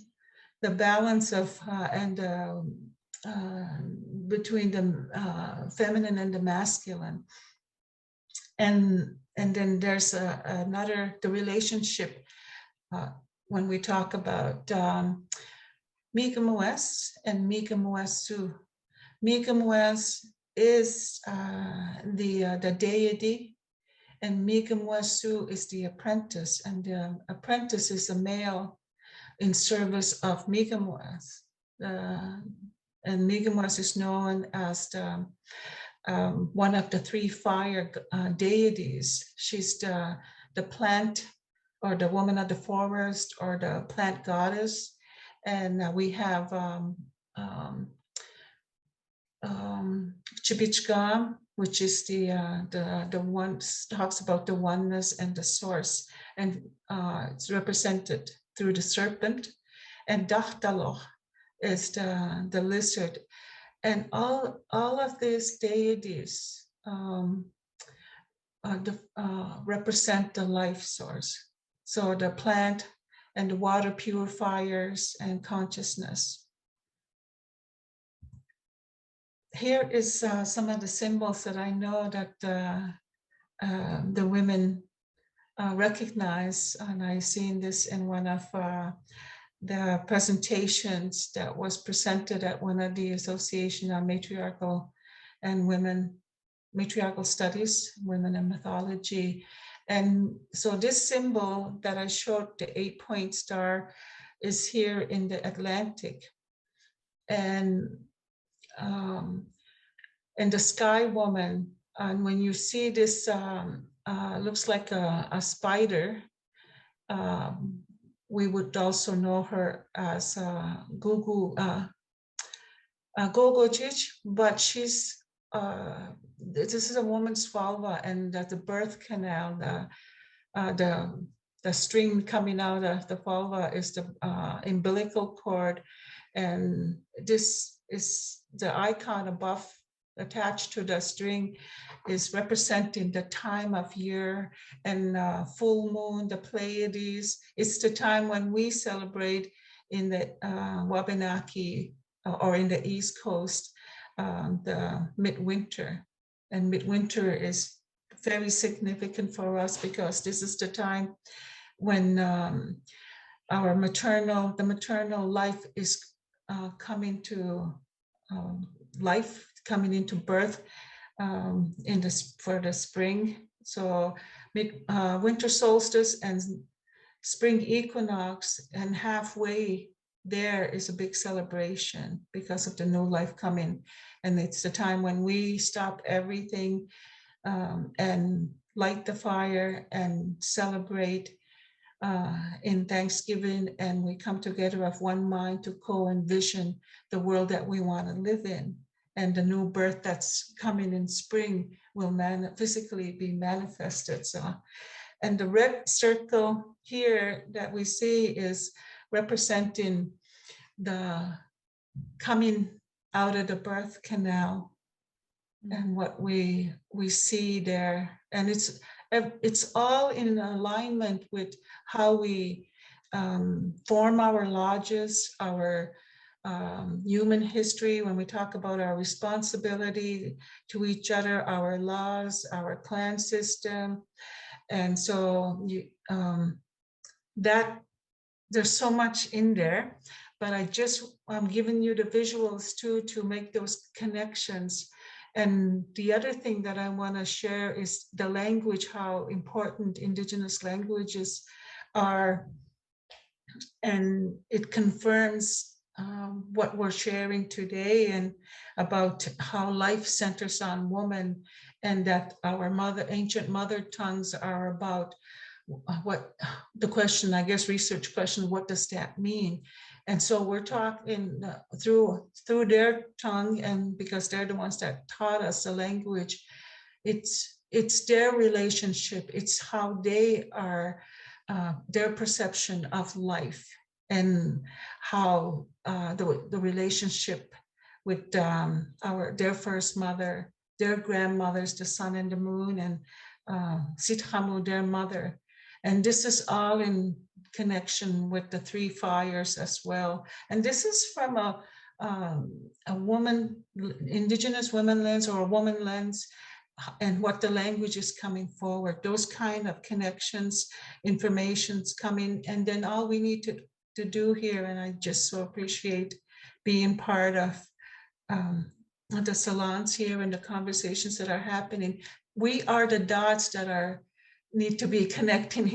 the balance of and between the feminine and the masculine. And then there's the relationship when we talk about Miigam'agan and Miigam'agan. Miigam'agan is the deity, and Miigam'agan is the apprentice, and the apprentice is a male in service of Miigam'agan. And Miigam'agan is known as one of the three fire deities. She's the plant, or the woman of the forest, or the plant goddess. And we have Chibichgam, which is the one talks about the oneness and the source, and it's represented through the serpent. And Dachtaloch is the lizard, and all of these deities represent the life source. So the plant and the water purifiers and consciousness. Here is some of the symbols that I know that the women recognize, and I've seen this in one of the presentations that was presented at one of the Association on Matriarchal and Matriarchal Studies, Women in Mythology. And so this symbol that I showed, the 8-point star, is here in the Atlantic. And the Sky Woman, and when you see this, looks like a spider, we would also know her as Gogojich, but she's this is a woman's vulva, and that the birth canal, the string coming out of the vulva is the umbilical cord, and this is the icon above attached to the string is representing the time of year, and full moon, the Pleiades. It's the time when we celebrate in the Wabanaki or in the East Coast, the midwinter. And midwinter is very significant for us because this is the time when the maternal life is coming to life, coming into birth for the spring. So winter solstice and spring equinox, and halfway there is a big celebration because of the new life coming. And it's the time when we stop everything and light the fire and celebrate in Thanksgiving, and we come together of one mind to co-envision the world that we want to live in. And the new birth that's coming in spring will physically be manifested. So, and the red circle here that we see is representing the coming out of the birth canal, and what we see there. And it's all in alignment with how we form our lodges, our human history, when we talk about our responsibility to each other, our laws, our clan system. And so that there's so much in there, but I'm giving you the visuals too to make those connections. And the other thing that I want to share is the language, how important Indigenous languages are. And it confirms what we're sharing today, and about how life centers on woman, and that our ancient mother tongues are about what the question, I guess, research question, what does that mean? And so we're talking through their tongue, and because they're the ones that taught us the language, it's their relationship, it's how they are, their perception of life, and how the relationship with their first mother, their grandmothers, the sun and the moon, and Sithamu, their mother. And this is all in connection with the three fires as well. And this is from a woman, Indigenous women lens, or a woman lens, and what the language is coming forward. Those kind of connections, information's coming, and then all we need to do here, and I just so appreciate being part of the salons here and the conversations that are happening. We are the dots that need to be connecting with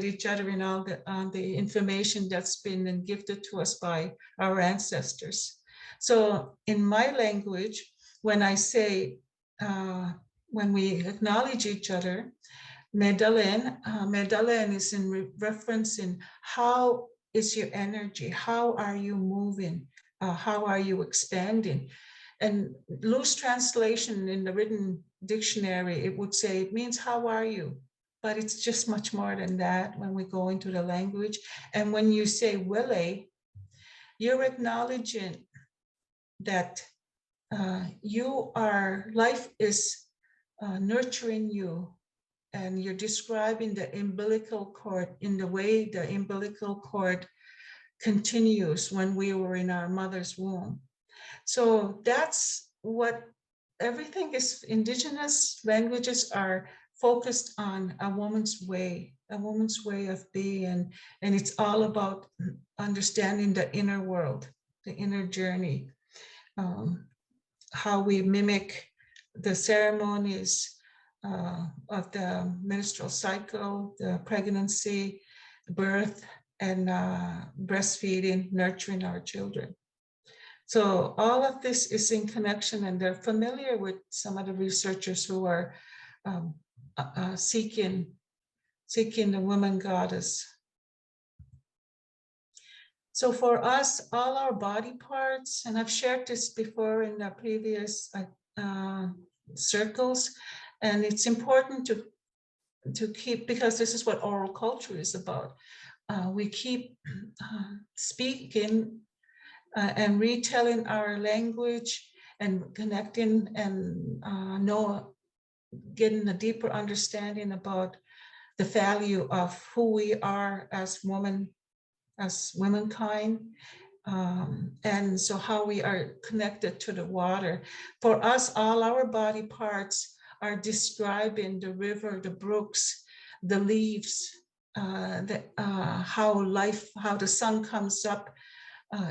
each other in all the information that's been gifted to us by our ancestors. So in my language, when I say, when we acknowledge each other, Medalen is in reference in how is your energy, how are you moving, how are you expanding? And loose translation in the written dictionary, it would say, it means how are you? But it's just much more than that when we go into the language. And when you say wele, you're acknowledging that life is nurturing you, and you're describing the umbilical cord in the way the umbilical cord continues when we were in our mother's womb. So that's what everything is. Indigenous languages are focused on a woman's way of being, and it's all about understanding the inner world, the inner journey, how we mimic the ceremonies of the menstrual cycle, the pregnancy, birth, and breastfeeding, nurturing our children. So all of this is in connection, and they're familiar with some of the researchers who are seeking the woman goddess. So for us, all our body parts, and I've shared this before in the previous circles, and it's important to keep, because this is what oral culture is about. We keep speaking and retelling our language, and connecting, and getting a deeper understanding about the value of who we are as womankind, and so how we are connected to the water. For us, all our body parts are describing the river, the brooks, the leaves, how the sun comes up.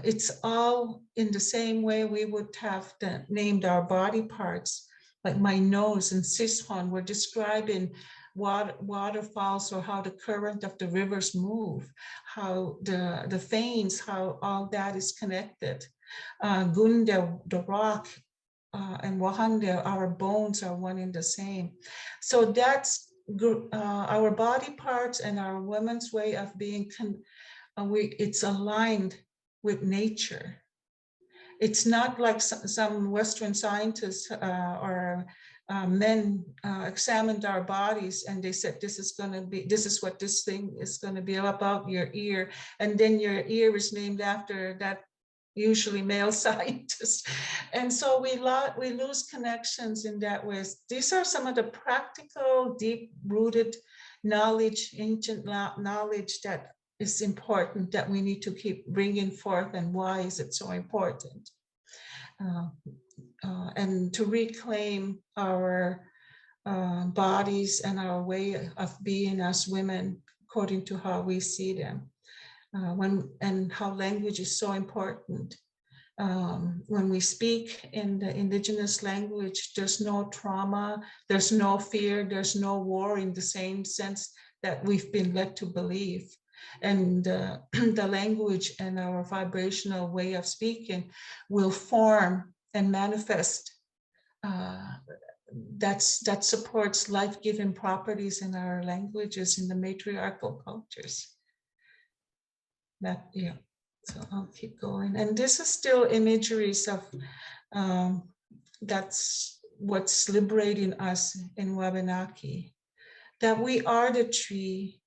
It's all in the same way we would have named our body parts. Like my nose and Sishon, we're describing waterfalls, or how the current of the rivers move, how the veins, how all that is connected. Gunda, the rock, and Vaughan, our bones are one and the same. So that's our body parts and our women's way of being. It's aligned with nature. It's not like some Western scientists or men examined our bodies, and they said, this is what this thing is going to be about, your ear. And then your ear is named after that, usually male scientist. And so we lose connections in that way. These are some of the practical, deep-rooted knowledge, ancient knowledge that is important, that we need to keep bringing forth. And why is it so important? And to reclaim our bodies and our way of being as women, according to how we see them. And how language is so important. When we speak in the indigenous language, there's no trauma, there's no fear, there's no war in the same sense that we've been led to believe. And the language and our vibrational way of speaking will form and manifest that supports life-giving properties in our languages in the matriarchal cultures. Yeah, so I'll keep going. And this is still imageries of, that's what's liberating us in Wabanaki, that we are the tree,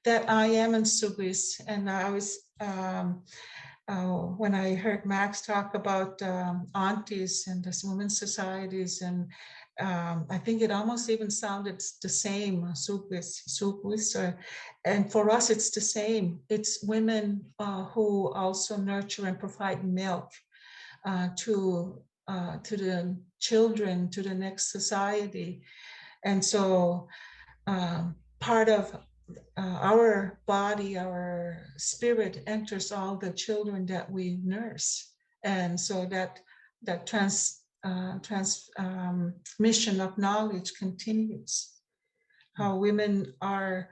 that I am in Subis. And I was, when I heard Max talk about aunties and the women's societies, and I think it almost even sounded the same, Subis, and for us it's the same. It's women who also nurture and provide milk to the children, to the next society. And so part of our body, our spirit enters all the children that we nurse. And so that transmission of knowledge continues. How women are,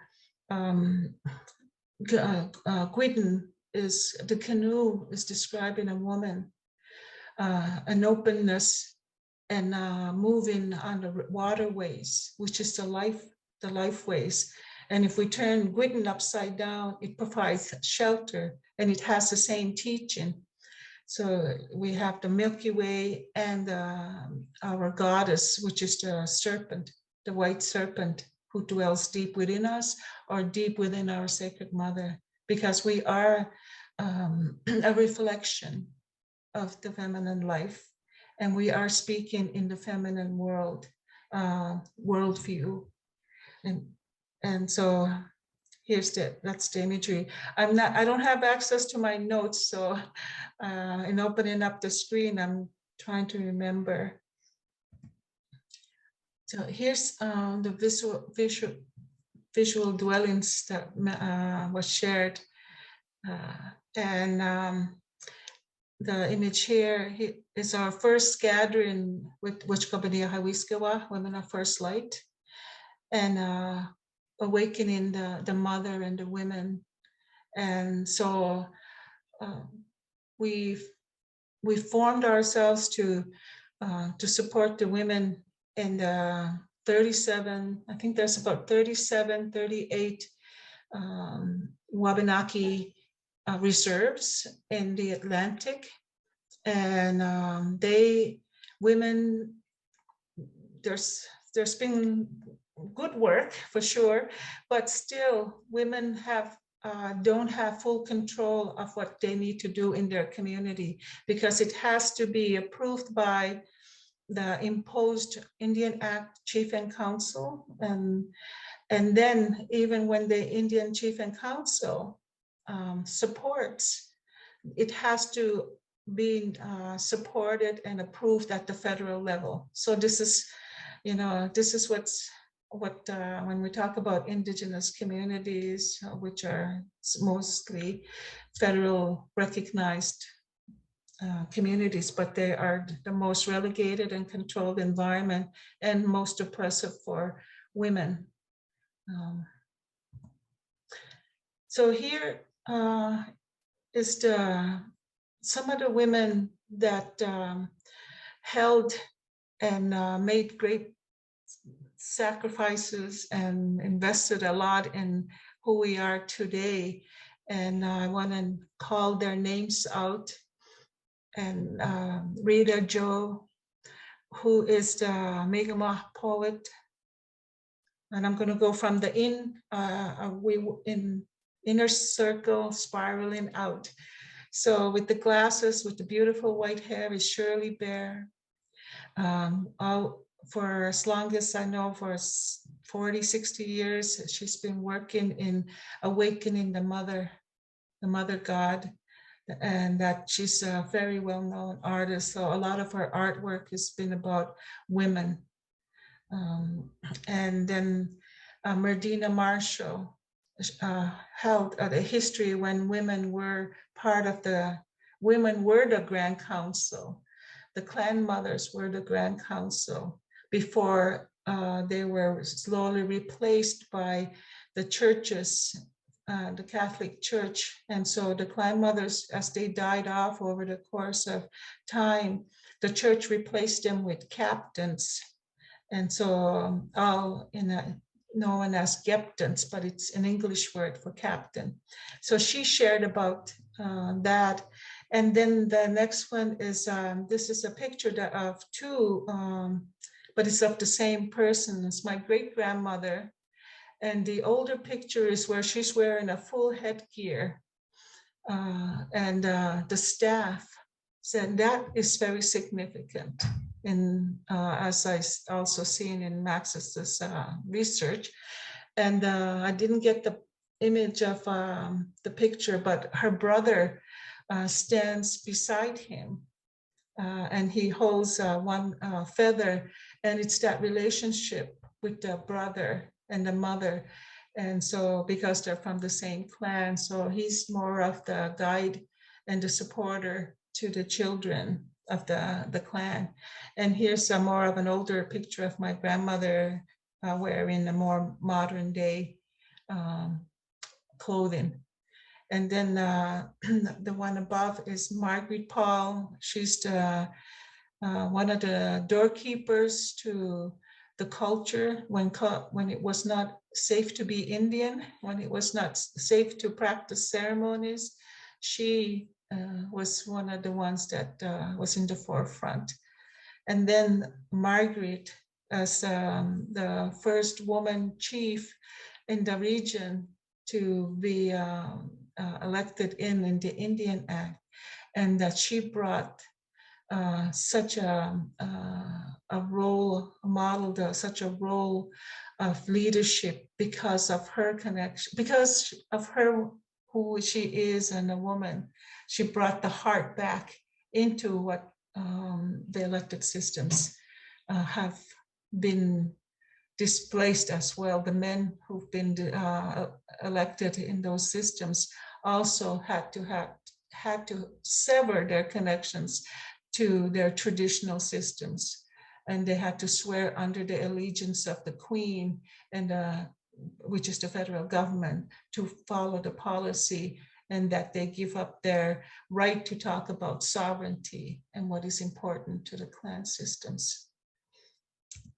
Gwydden is, the canoe is describing a woman, an openness and moving on the waterways, which is the life ways. And if we turn Gwydden upside down, it provides shelter, and it has the same teaching. So we have the Milky Way and our goddess, which is the serpent, the white serpent, who dwells deep within us or deep within our sacred mother, because we are a reflection of the feminine life, and we are speaking in the feminine world, worldview. And so that's the imagery. I don't have access to my notes, so in opening up the screen, I'm trying to remember. So here's the visual dwellings that was shared, and the image here is our first gathering with Wachkabania Hawiskawa, Women of First Light, and awakening the mother and the women. And so we formed ourselves to support the women in the 37, I think there's about 37, 38 Wabanaki reserves in the Atlantic. And women, there's been good work for sure, but still women don't have full control of what they need to do in their community, because it has to be approved by the imposed Indian Act Chief and Council, and then even when the Indian Chief and Council supports, it has to be supported and approved at the federal level. So this is what when we talk about indigenous communities, which are mostly federal recognized communities, but they are the most relegated and controlled environment and most oppressive for women. So here is some of the women that held and made great sacrifices and invested a lot in who we are today. And I want to call their names out. And Rita Jo, who is the Miigam'agan poet. And I'm going to go from the inner circle spiraling out. So with the glasses, with the beautiful white hair is Shirley Bear. For as long as I know, for 40, 60 years, she's been working in awakening the mother God, and that she's a very well-known artist. So a lot of her artwork has been about women. And then Merdina Marshall, held the history when women were the Grand Council. The clan mothers were the Grand Council before they were slowly replaced by the churches, the Catholic Church. And so the clan mothers, as they died off over the course of time, the church replaced them with captains. And so all known as captains, but it's an English word for captain. So she shared about that. And then the next one is, this is a picture of two, but it's of the same person. It's my great-grandmother. And the older picture is where she's wearing a full headgear. And the staff said that is very significant. In, as I also seen in Max's research. And I didn't get the image of the picture, but her brother stands beside him and he holds one feather, and it's that relationship with the brother and the mother. And so because they're from the same clan, so he's more of the guide and the supporter to the children of the clan. And here's a more of an older picture of my grandmother wearing a more modern day clothing. And then the one above is Margaret Paul. She's the one of the doorkeepers to the culture when it was not safe to be Indian, when it was not safe to practice ceremonies. She was one of the ones that was in the forefront. And then Margaret, as the first woman chief in the region to be elected in the Indian Act, and that she brought such a role, modeled such a role of leadership because of her connection, because of her who she is and a woman. She brought the heart back into what the elected systems have been displaced as well. The men who've been elected in those systems also had to sever their connections to their traditional systems, and they had to swear under the allegiance of the Queen and which is the federal government, to follow the policy, and that they give up their right to talk about sovereignty and what is important to the clan systems.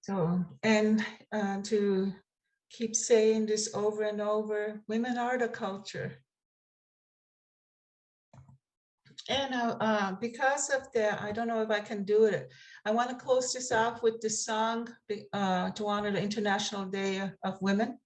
So, and to keep saying this over and over, women are the culture. And because of that, I don't know if I can do it. I want to close this off with this song to honor the International Day of Women.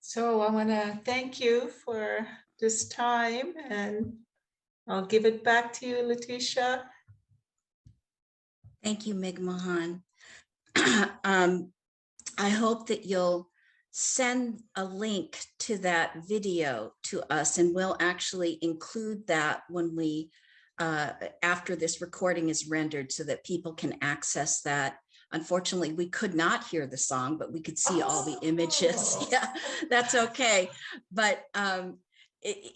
So I want to thank you for this time, and I'll give it back to you, Letitia. Thank you, Miigam'agan. I hope that you'll send a link to that video to us, and we'll actually include that when we, after this recording is rendered, so that people can access that. Unfortunately, we could not hear the song, but we could see all the images. Yeah, that's okay. But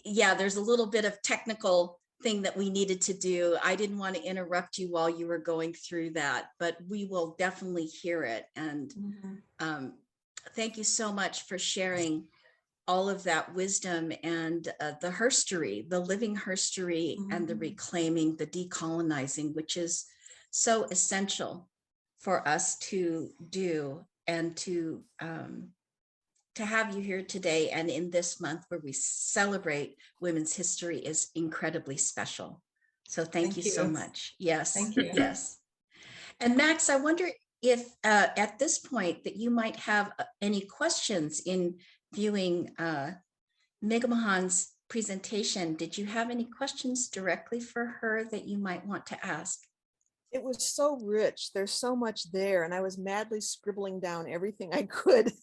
yeah, there's a little bit of technical thing that we needed to do. I didn't want to interrupt you while you were going through that, but we will definitely hear it. And thank you so much for sharing all of that wisdom and the herstory, the living herstory, and the reclaiming, the decolonizing, which is so essential for us to do, and to have you here today and in this month where we celebrate women's history is incredibly special. So thank you so much. Yes. Thank you. Yes. And Max, I wonder if at this point that you might have any questions in viewing Miigam'agan's presentation. Did you have any questions directly for her that you might want to ask? It was so rich. There's so much there. And I was madly scribbling down everything I could.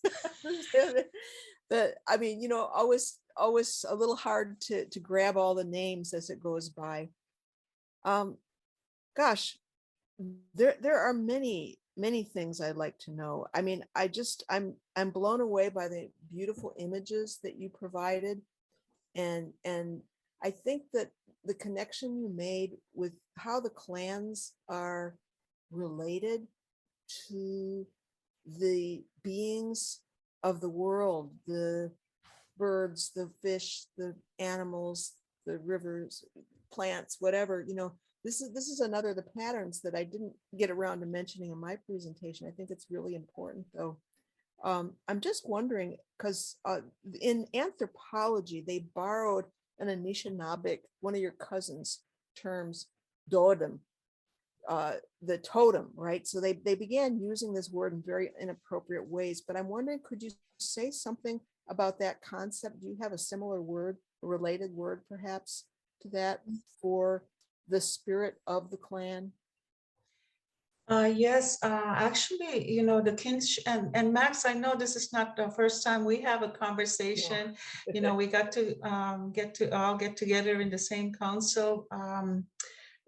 But I mean, you know, always a little hard to grab all the names as it goes by. Gosh, there are many things I'd like to know. I mean, I'm blown away by the beautiful images that you provided. And I think that the connection you made with how the clans are related to the beings of the world, the birds, the fish, the animals, the rivers, plants, whatever, you know, this is another of the patterns that I didn't get around to mentioning in my presentation. I think it's really important though. I'm just wondering, because in anthropology, they borrowed an Anishinaabic, one of your cousins' terms, totem, the totem, right? So they began using this word in very inappropriate ways. But I'm wondering, could you say something about that concept? Do you have a similar word, a related word perhaps to that for the spirit of the clan? Yes, actually, you know, the kinship, and Max, I know this is not the first time we have a conversation. Yeah. You know, we got to all get together in the same council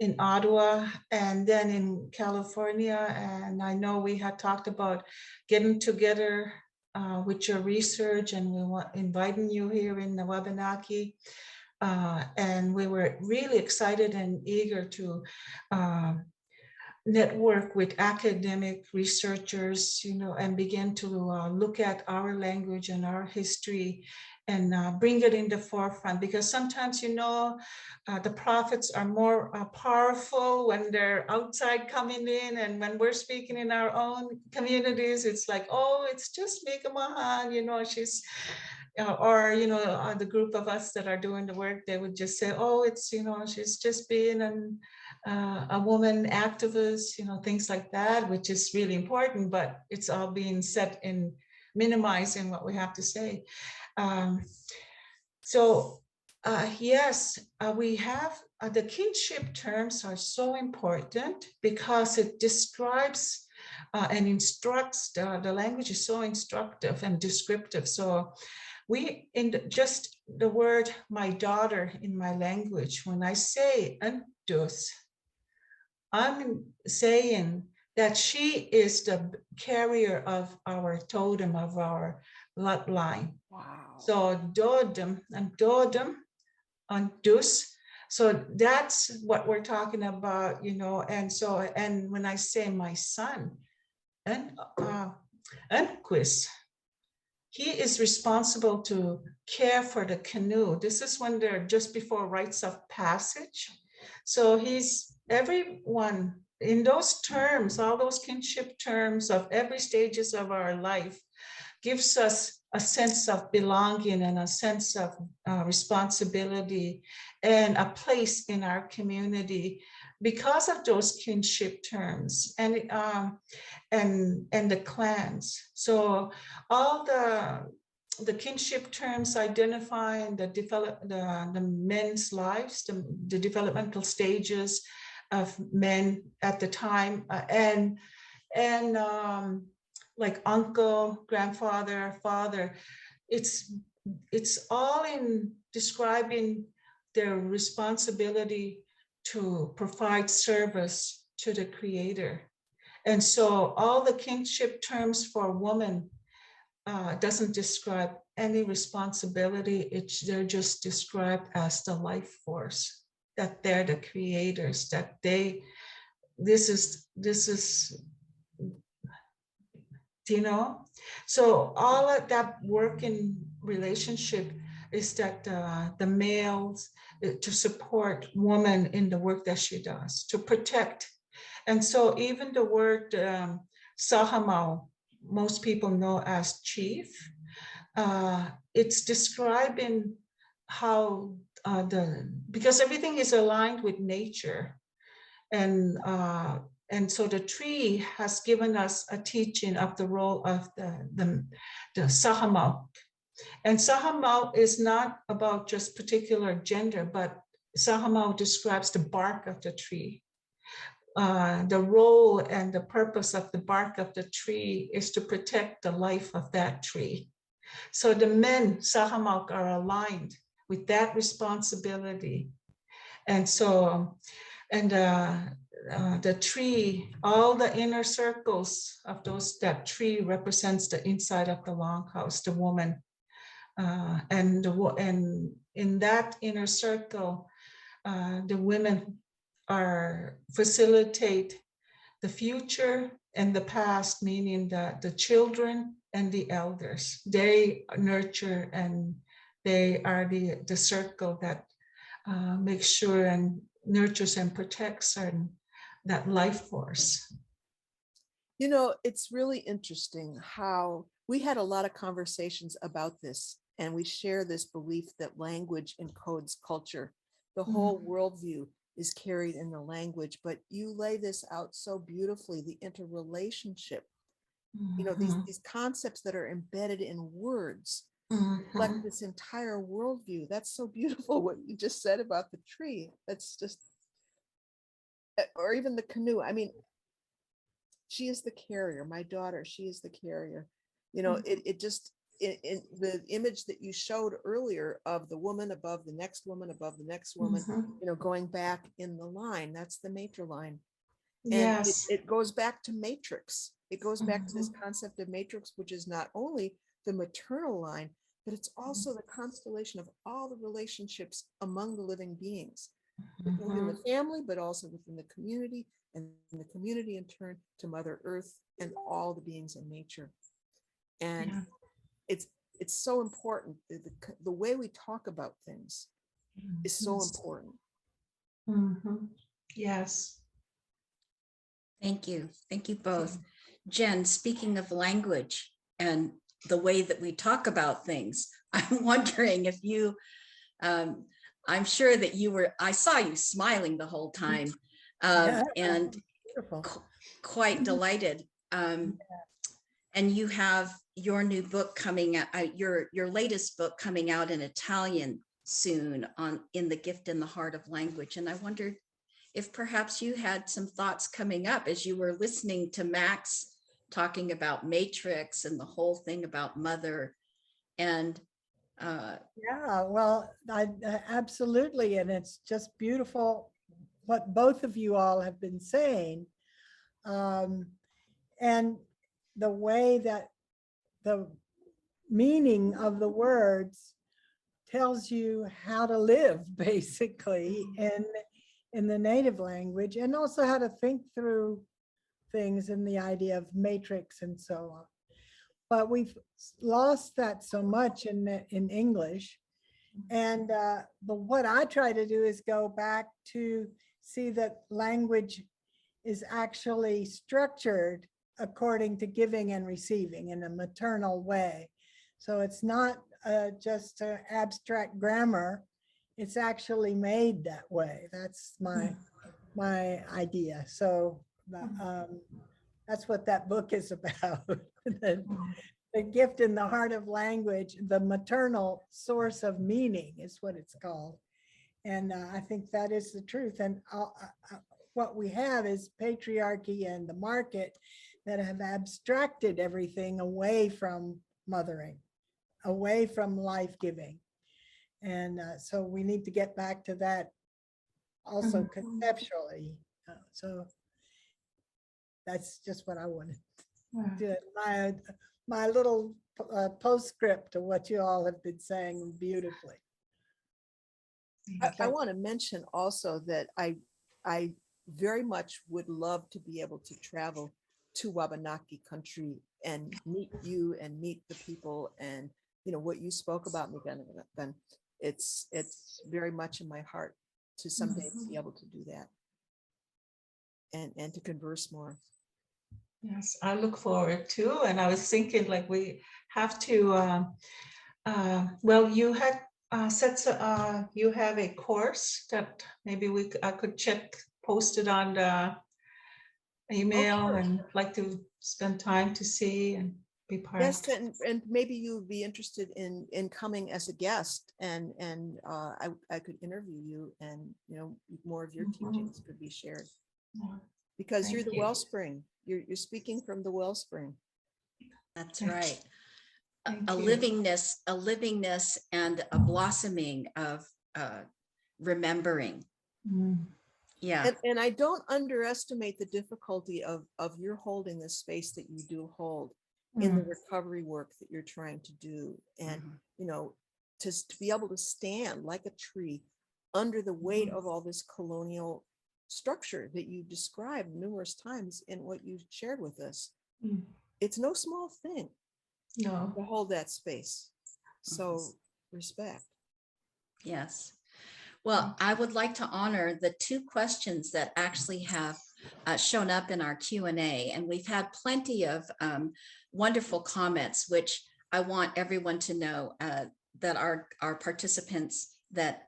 in Ottawa and then in California. And I know we had talked about getting together with your research, and we want inviting you here in the Wabanaki. And we were really excited and eager to network with academic researchers, you know, and begin to look at our language and our history and bring it in the forefront. Because sometimes, you know, the prophets are more powerful when they're outside coming in, and when we're speaking in our own communities, it's like, oh, it's just Miigam'agan, you know, she's, or, you know, the group of us that are doing the work, they would just say, oh, it's, you know, she's just being a woman activist, you know, things like that, which is really important, but it's all being set in minimizing what we have to say. Yes, we have the kinship terms are so important because it describes and instructs. The language is so instructive and descriptive. So we, just the word my daughter in my language, when I say "andus," I'm saying that she is the carrier of our totem, of our bloodline. Wow. So dodem and andus. So that's what we're talking about, you know. And so, and when I say my son, and Quis, he is responsible to care for the canoe. This is when they're just before rites of passage. So he's everyone in those terms, all those kinship terms of every stages of our life gives us a sense of belonging and a sense of responsibility and a place in our community because of those kinship terms and the clans. So all the kinship terms identifying the men's lives, the developmental stages of men at the time, and like uncle, grandfather, father, it's all in describing their responsibility to provide service to the creator. And so all the kinship terms for woman doesn't describe any responsibility. They're just described as the life force that they're the creators, that this is, you know? So all of that work in relationship is that the males to support woman in the work that she does, to protect. And so even the word Sahamau, most people know as chief, it's describing how because everything is aligned with nature. And so the tree has given us a teaching of the role of the Sahamau. And Sahamau is not about just particular gender, but Sahamau describes the bark of the tree. The role and the purpose of the bark of the tree is to protect the life of that tree. So the men, Sahamau, are aligned with that responsibility. And so, and the tree, all the inner circles of that tree represents the inside of the longhouse, the woman. And in that inner circle, the women facilitate the future and the past, meaning that the children and the elders, they nurture, and they are the circle that makes sure and nurtures and protects that life force. You know, it's really interesting how we had a lot of conversations about this, and we share this belief that language encodes culture. The whole worldview is carried in the language, but you lay this out so beautifully, the interrelationship. You know, these concepts that are embedded in words reflect this entire worldview. That's so beautiful what you just said about the tree. That's just, or even the canoe. I mean, she is the carrier. My daughter, she is the carrier. You know, it just, in the image that you showed earlier of the woman above the next woman above the next woman, you know, going back in the line, that's the matriline. And Yes. it goes back to matrix. It goes back to this concept of matrix, which is not only the maternal line, but it's also the constellation of all the relationships among the living beings within the family, but also within the community, and the community in turn to Mother Earth and all the beings in nature. And it's so important. The way we talk about things is so important. Yes. Thank you. Thank you both. Jen, speaking of language and the way that we talk about things, I'm wondering if you, I'm sure that I saw you smiling the whole time, and quite delighted. And you have your new book coming out, your latest book coming out in Italian soon in The Gift in the Heart of Language. And I wondered if perhaps you had some thoughts coming up as you were listening to Max talking about matrix and the whole thing about mother. And yeah, well, I absolutely. And it's just beautiful what both of you all have been saying. And the way that the meaning of the words tells you how to live, basically, in the native language, and also how to think through things in the idea of matrix and so on. But we've lost that so much in English. And what I try to do is go back to see that language is actually structured according to giving and receiving in a maternal way. So it's not just abstract grammar, it's actually made that way. That's my idea. So that's what that book is about. The gift in the heart of language, the maternal source of meaning is what it's called. And I think that is the truth. And what we have is patriarchy and the market that have abstracted everything away from mothering, away from life-giving. And so we need to get back to that also conceptually. So that's just what I wanted to, my little postscript to what you all have been saying beautifully. I want to mention also that I very much would love to be able to travel to Wabanaki country and meet you and meet the people, and what you spoke about, Miigam'agan. It's very much in my heart to someday be able to do that and to converse more. Yes, I look forward to, and I was thinking like we have to, well, you had said you have a course that maybe I could post it on the email, sure. and like to spend time to see and be part. Yes, and maybe you would be interested in coming as a guest, and I could interview you, and more of your teachings could be shared, because Thank you're the you. wellspring. You're speaking from the wellspring. That's Thank right. Thank A you. livingness and a blossoming of remembering. Yeah. And I don't underestimate the difficulty of your holding the space that you do hold in the recovery work that you're trying to do. And, to be able to stand like a tree under the weight of all this colonial structure that you described numerous times in what you shared with us. It's no small thing No. to hold that space. So respect. Yes. Well, I would like to honor the two questions that actually have shown up in our Q&A, and we've had plenty of wonderful comments, which I want everyone to know that our participants, that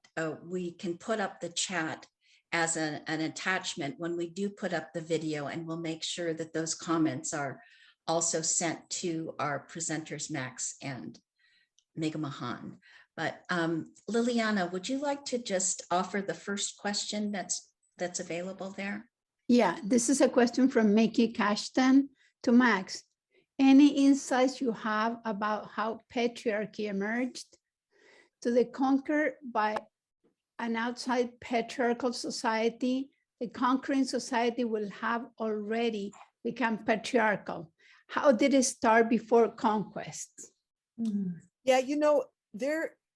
we can put up the chat as an attachment when we do put up the video, and we'll make sure that those comments are also sent to our presenters, Max and Miigam'agan. But Liliana, would you like to just offer the first question that's available there? Yeah, this is a question from Mickey Cashton to Max. Any insights you have about how patriarchy emerged? To the conquer by an outside patriarchal society, the conquering society will have already become patriarchal. How did it start before conquest? Yeah,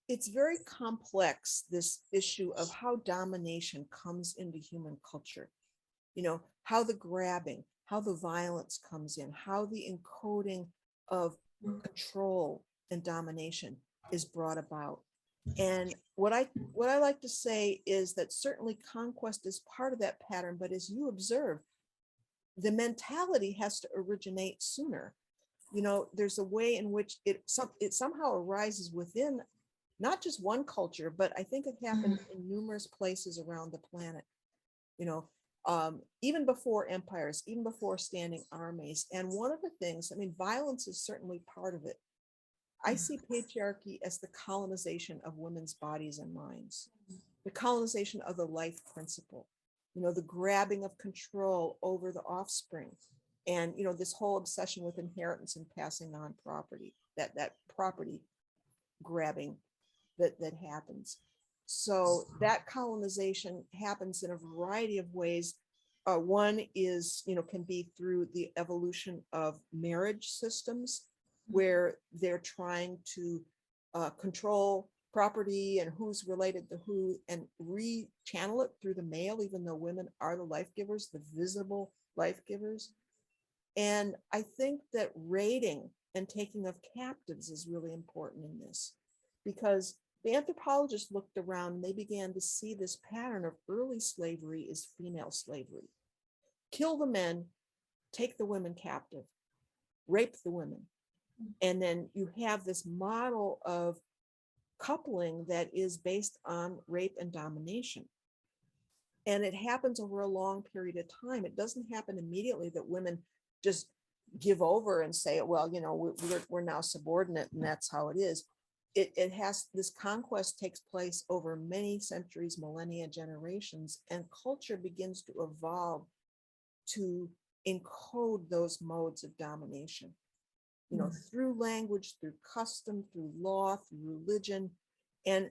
it's very complex, this issue of how domination comes into human culture. How the grabbing, how the violence comes in, how the encoding of control and domination is brought about. And what I like to say is that certainly conquest is part of that pattern, but as you observe, the mentality has to originate sooner. There's a way in which it somehow arises within not just one culture, but I think it happened in numerous places around the planet, even before empires, even before standing armies. And one of the things, violence is certainly part of it. I see patriarchy as the colonization of women's bodies and minds, the colonization of the life principle, the grabbing of control over the offspring, and this whole obsession with inheritance and passing on property, that property grabbing that happens. So that colonization happens in a variety of ways. One is, can be through the evolution of marriage systems, where they're trying to control property and who's related to who, and re-channel it through the male, even though women are the life givers, the visible life givers. And I think that raiding and taking of captives is really important in this, because the anthropologists looked around and they began to see this pattern of early slavery is female slavery. Kill the men, take the women captive, rape the women. And then you have this model of coupling that is based on rape and domination. And it happens over a long period of time. It doesn't happen immediately that women just give over and say, well, we're now subordinate and that's how it is. It has, this conquest takes place over many centuries, millennia, generations, and culture begins to evolve to encode those modes of domination, through language, through custom, through law, through religion. And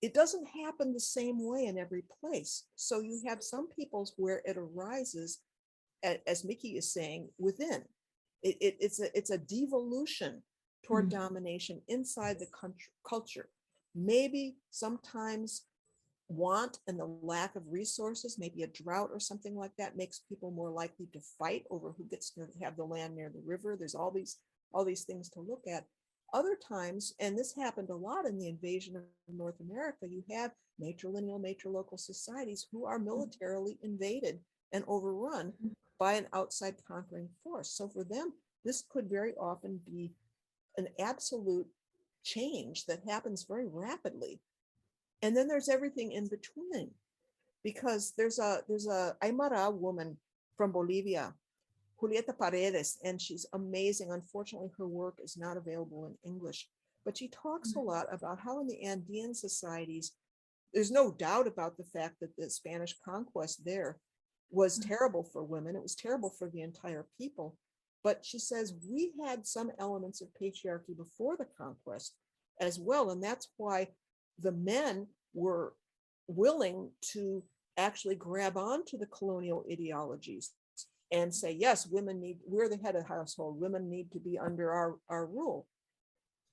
it doesn't happen the same way in every place. So you have some peoples where it arises, as Mickey is saying, within. It's a devolution toward domination inside the culture. Maybe sometimes want and the lack of resources, maybe a drought or something like that, makes people more likely to fight over who gets to have the land near the river. There's all these things to look at. Other times, and this happened a lot in the invasion of North America, you have matrilineal, matrilocal societies who are militarily invaded and overrun by an outside conquering force. So for them, this could very often be an absolute change that happens very rapidly. And then there's everything in between, because there's a Aymara woman from Bolivia, Julieta Paredes, and she's amazing. Unfortunately, her work is not available in English, but she talks a lot about how in the Andean societies, there's no doubt about the fact that the Spanish conquest there was terrible for women. It was terrible for the entire people. But she says we had some elements of patriarchy before the conquest as well. And that's why the men were willing to actually grab onto the colonial ideologies and say, yes, we're the head of household, women need to be under our rule.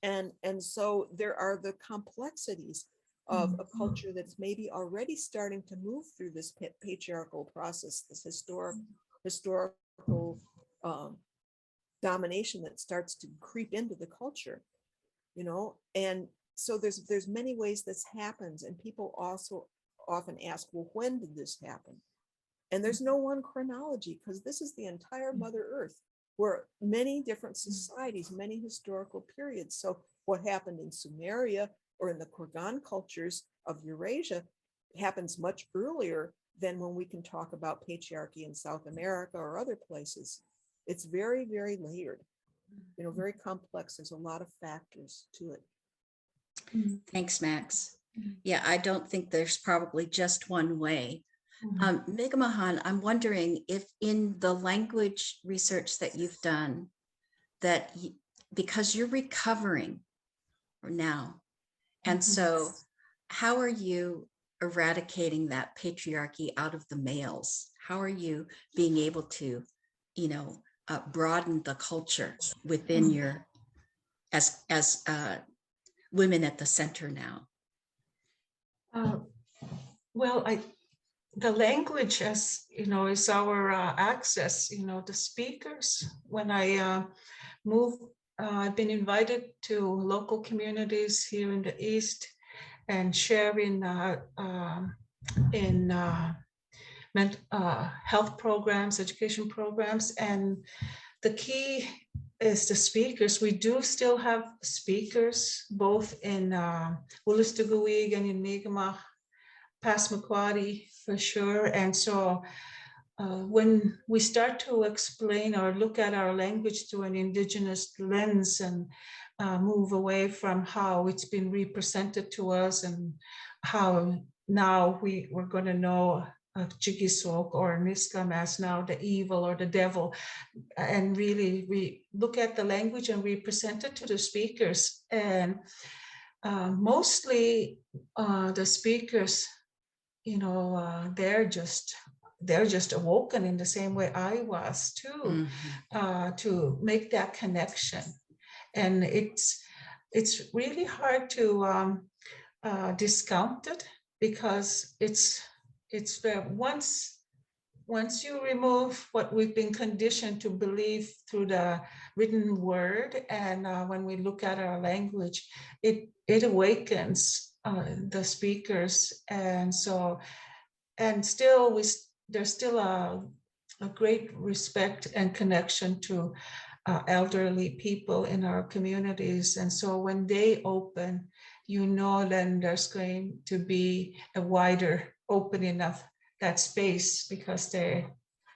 And so there are the complexities of a culture that's maybe already starting to move through this patriarchal process, this historical domination that starts to creep into the culture, and so there's many ways this happens, and people also often ask, well, when did this happen? And there's no one chronology, because this is the entire Mother Earth, where many different societies, many historical periods. So what happened in Sumeria or in the Kurgan cultures of Eurasia happens much earlier than when we can talk about patriarchy in South America or other places. It's very, very layered, very complex. There's a lot of factors to it. Thanks, Max. Yeah, I don't think there's probably just one way. Miigam'agan, I'm wondering if in the language research that you've done, because you're recovering now, and so how are you eradicating that patriarchy out of the males? How are you being able to, broaden the culture within your, as women at the center now? Well, the language, as is our access. The speakers. When I moved, I've been invited to local communities here in the East and sharing in health programs, education programs, and the key is the speakers. We do still have speakers both in Wolastoqiyik and in Miigam'agan, Passamaquoddy for sure. And so when we start to explain or look at our language through an Indigenous lens and move away from how it's been represented to us and how now we're going to know Chigisok or Niskam as now the evil or the devil, and really we look at the language and represent it to the speakers. And mostly the speakers, they're just awoken in the same way I was too, to make that connection. And it's really hard to discount it, because it's once you remove what we've been conditioned to believe through the written word, and when we look at our language, it awakens the speakers. And so, and still there's still a great respect and connection to elderly people in our communities. And so when they open, then there's going to be a wider opening of that space, because they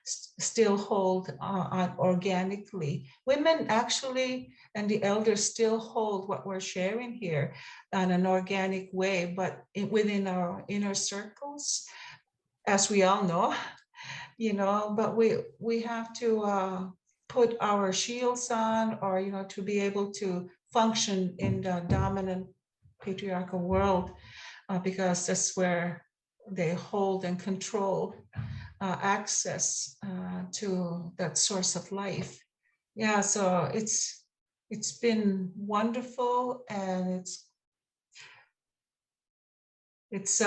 still hold on organically. Women actually, and the elders still hold what we're sharing here in an organic way, but within our inner circles, as we all know, but we have to put our shields on, or, to be able to function in the dominant patriarchal world, because that's where they hold and control access to that source of life. Yeah, so it's been wonderful, and it's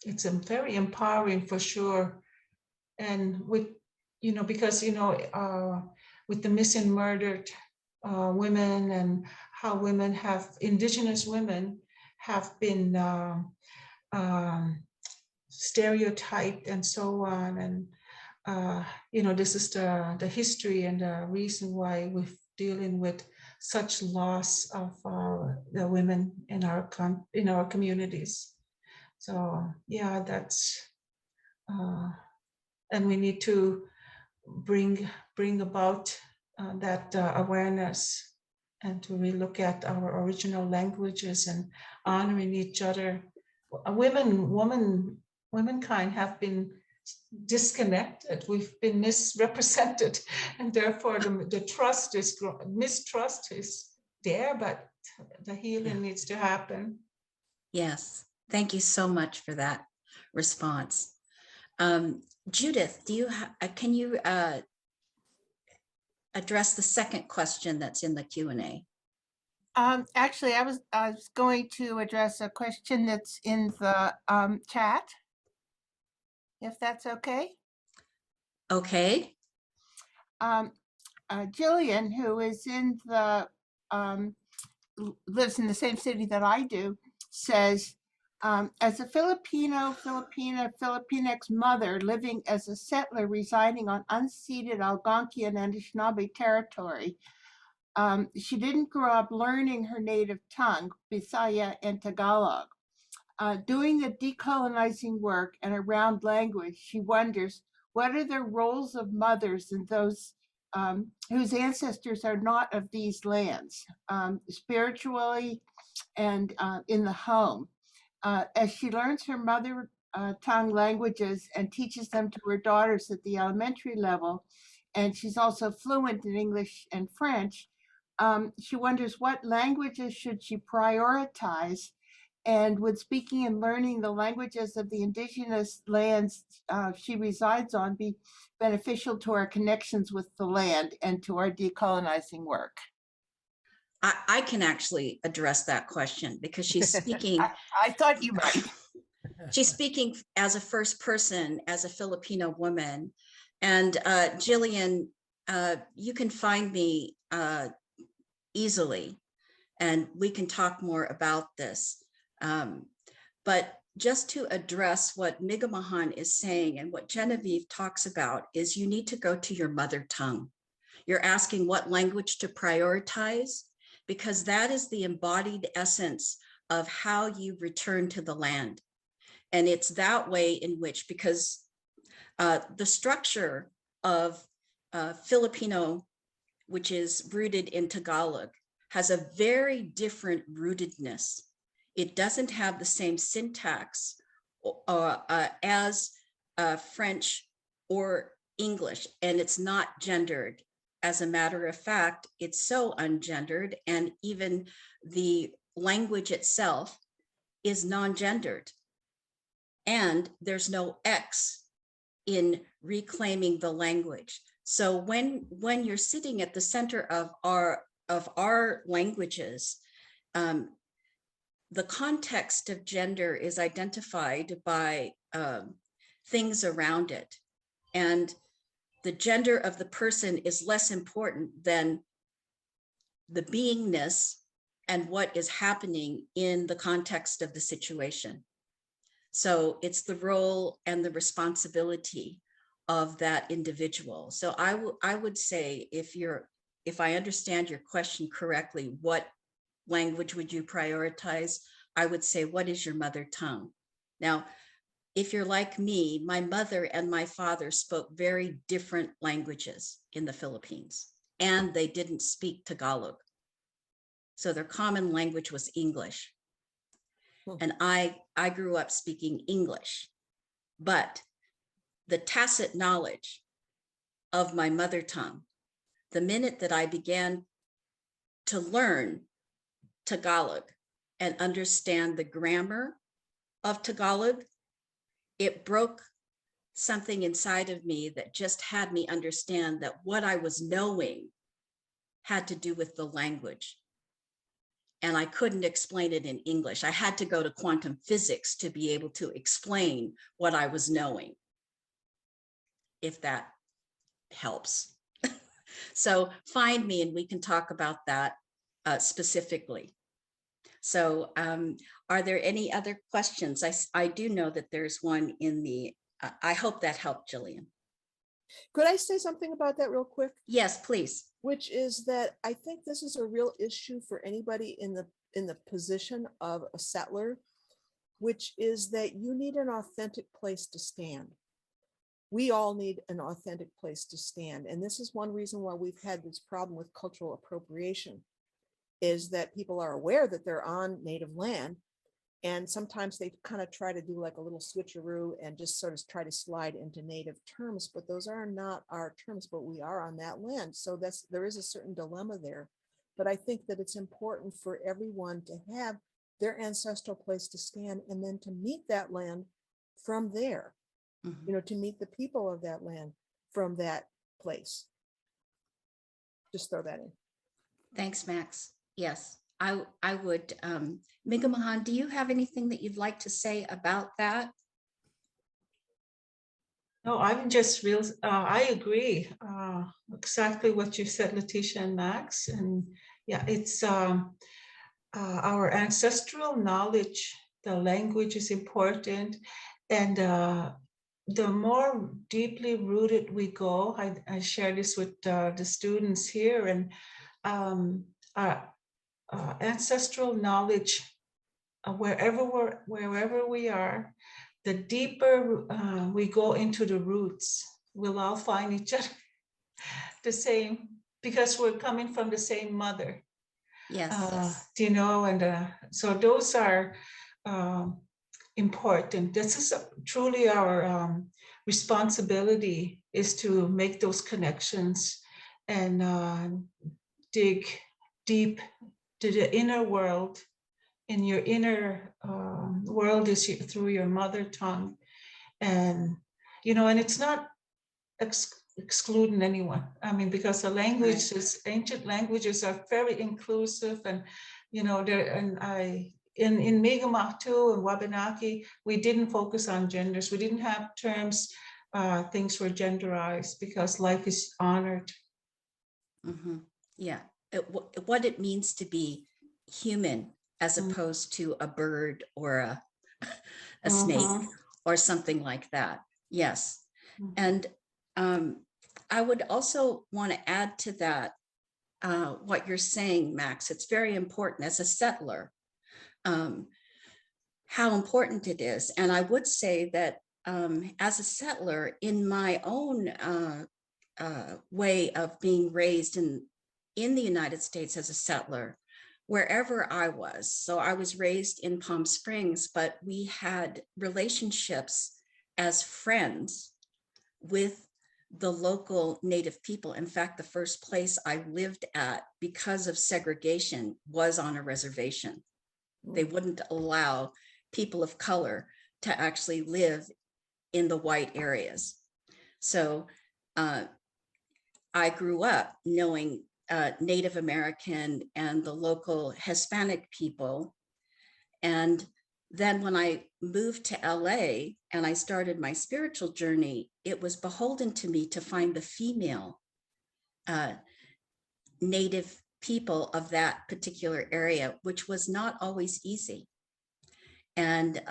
it's a very empowering for sure. And with, because, with the missing, murdered women, and how women Indigenous women have been stereotyped and so on. And, this is the history and the reason why we're dealing with such loss of the women in our communities. So yeah, that's, and we need to bring about that awareness, and to relook at our original languages and honoring each other. Womankind have been disconnected. We've been misrepresented, and therefore the mistrust is there, but the healing needs to happen. Yes, thank you so much for that response. Judith, can you address the second question that's in the Q&A? Actually, I was going to address a question that's in the chat, if that's okay. Okay. Jillian, who is in the lives in the same city that I do, says, as a Filipinx mother living as a settler residing on unceded Algonquian and Anishinaabe territory, she didn't grow up learning her native tongue, Bisaya and Tagalog. Doing the decolonizing work and around language, she wonders, what are the roles of mothers and those whose ancestors are not of these lands, spiritually and in the home? As she learns her mother tongue languages and teaches them to her daughters at the elementary level, and she's also fluent in English and French, she wonders what languages should she prioritize, and would speaking and learning the languages of the indigenous lands she resides on be beneficial to our connections with the land and to our decolonizing work? I can actually address that question because she's speaking. I thought you might. She's speaking as a first person, as a Filipino woman. And Jillian, you can find me easily, and we can talk more about this. But just to address what Miigam'agan is saying and what Genevieve talks about is you need to go to your mother tongue. You're asking what language to prioritize, because that is the embodied essence of how you return to the land. And it's that way in which, because the structure of Filipino, which is rooted in Tagalog, has a very different rootedness. It doesn't have the same syntax as French or English, and it's not gendered. As a matter of fact, it's so ungendered, and even the language itself is non-gendered. And there's no X in reclaiming the language. So when you're sitting at the center of our languages, the context of gender is identified by things around it. And the gender of the person is less important than the beingness and what is happening in the context of the situation. So it's the role and the responsibility of that individual. So I would say, if I understand your question correctly, what language would you prioritize? I would say, what is your mother tongue? Now, if you're like me, my mother and my father spoke very different languages in the Philippines, and they didn't speak Tagalog. So their common language was English. And I grew up speaking English, but the tacit knowledge of my mother tongue, the minute that I began to learn Tagalog and understand the grammar of Tagalog, it broke something inside of me that just had me understand that what I was knowing had to do with the language. and I couldn't explain it in English. I had to go to quantum physics to be able to explain what I was knowing, if that helps. So find me and we can talk about that specifically. So are there any other questions? I do know that there's one in the, I hope that helped, Jillian. Could I say something about that real quick? Yes, please. Which is that I think this is a real issue for anybody in the position of a settler, which is that you need an authentic place to stand. We all need an authentic place to stand. And this is one reason why we've had this problem with cultural appropriation, is that people are aware that they're on native land. And sometimes they kind of try to do like a little switcheroo and just sort of try to slide into native terms, but those are not our terms, but we are on that land. So there is a certain dilemma there. But I think that it's important for everyone to have their ancestral place to stand and then to meet that land from there. You know, to meet the people of that land from that place. Just throw that in. Thanks, Max. Yes, I would. Miigam'agan, do you have anything that you'd like to say about that? No, I'm just real, I agree exactly what you said, Letitia and Max. And yeah, it's our ancestral knowledge, the language is important. And the more deeply rooted we go, I share this with the students here, and our ancestral knowledge, wherever we are, the deeper we go into the roots, we'll all find each other the same, because we're coming from the same mother. Yes. You know, and so those are important. This is truly our responsibility, is to make those connections and dig deep to the inner world. In your inner world is through your mother tongue, and you know, and it's not excluding anyone. I mean, because the languages, ancient languages, are very inclusive, and you know, in Miigam'agan too and Wabanaki, we didn't focus on genders. We didn't have terms, things were genderized because life is honored. Yeah, what it means to be human as opposed to a bird or a snake or something like that. Yes. And I would also want to add to that what you're saying, Max. It's very important as a settler, how important it is. And I would say that as a settler, in my own way of being raised in the United States as a settler, wherever I was. So I was raised in Palm Springs, but we had relationships as friends with the local Native people. In fact, the first place I lived at, because of segregation, was on a reservation. They wouldn't allow people of color to actually live in the white areas. So I grew up knowing Native American and the local Hispanic people. And then when I moved to LA and I started my spiritual journey, it was beholden to me to find the female Native people of that particular area, which was not always easy. And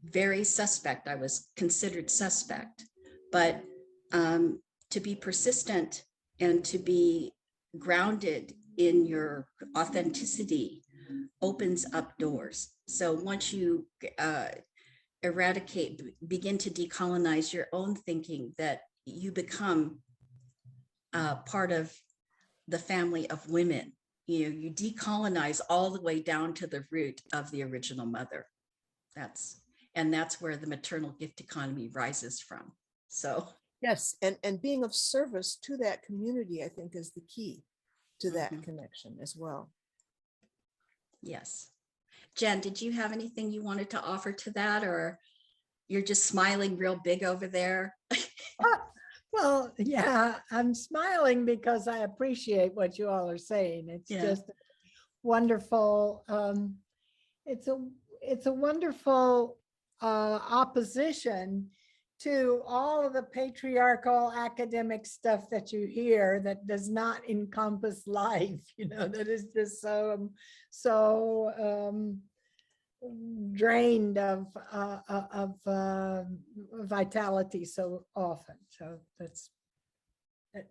very suspect. I was considered suspect. But to be persistent and to be grounded in your authenticity opens up doors. So once you begin to decolonize your own thinking, that you become part of the family of women. You know, you decolonize all the way down to the root of the original mother. That's where the maternal gift economy rises from. So yes, and being of service to that community, I think, is the key to that connection as well. Yes. Jen, did you have anything you wanted to offer to that, or you're just smiling real big over there? Well, yeah, I'm smiling because I appreciate what you all are saying. It's just wonderful, it's a wonderful opposition to all of the patriarchal academic stuff that you hear that does not encompass life, that is just so drained of vitality so often. So that's it.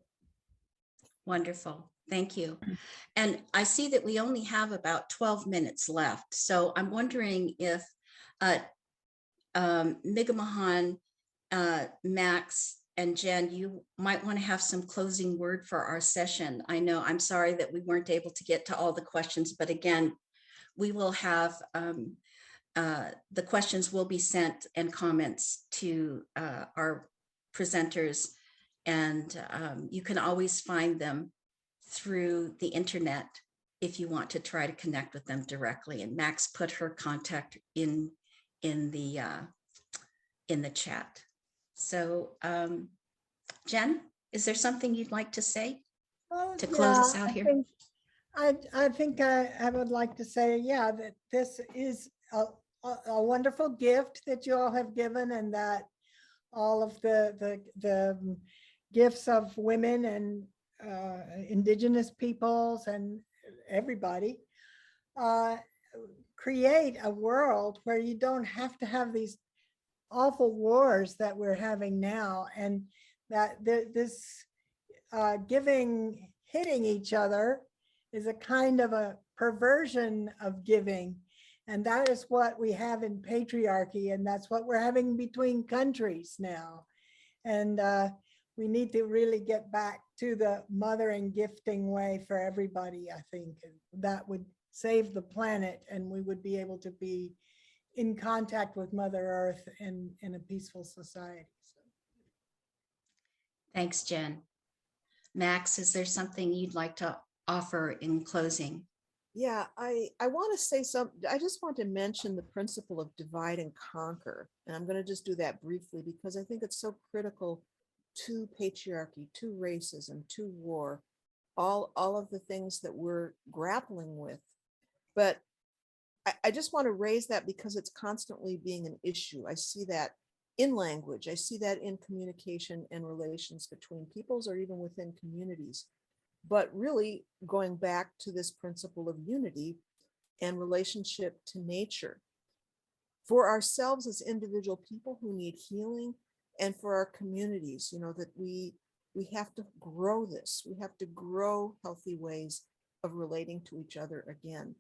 Wonderful. Thank you. And I see that we only have about 12 minutes left. So I'm wondering if Miigam'agan, Max, and Jen, you might want to have some closing word for our session. I know, I'm sorry that we weren't able to get to all the questions, but again, we will have the questions will be sent and comments to our presenters, and you can always find them through the internet if you want to try to connect with them directly. And Max put her contact in the chat. So Jen, is there something you'd like to say to close us out here? I think I would like to say, that this is a wonderful gift that you all have given, and that all of the gifts of women and indigenous peoples and everybody create a world where you don't have to have these awful wars that we're having now, and that this hitting each other is a kind of a perversion of giving. And that is what we have in patriarchy, and that's what we're having between countries now. And we need to really get back to the mothering, gifting way for everybody, I think. That would save the planet, and we would be able to be in contact with Mother Earth in a peaceful society. Thanks, Jen. Max, is there something you'd like to offer in closing? Yeah, I want to say something. I just want to mention the principle of divide and conquer. And I'm going to just do that briefly because I think it's so critical to patriarchy, to racism, to war, all of the things that we're grappling with. But I just want to raise that because it's constantly being an issue. I see that in language. I see that in communication and relations between peoples or even within communities. But really going back to this principle of unity and relationship to nature. For ourselves as individual people who need healing, and for our communities, that we have to grow this. We have to grow healthy ways of relating to each other again.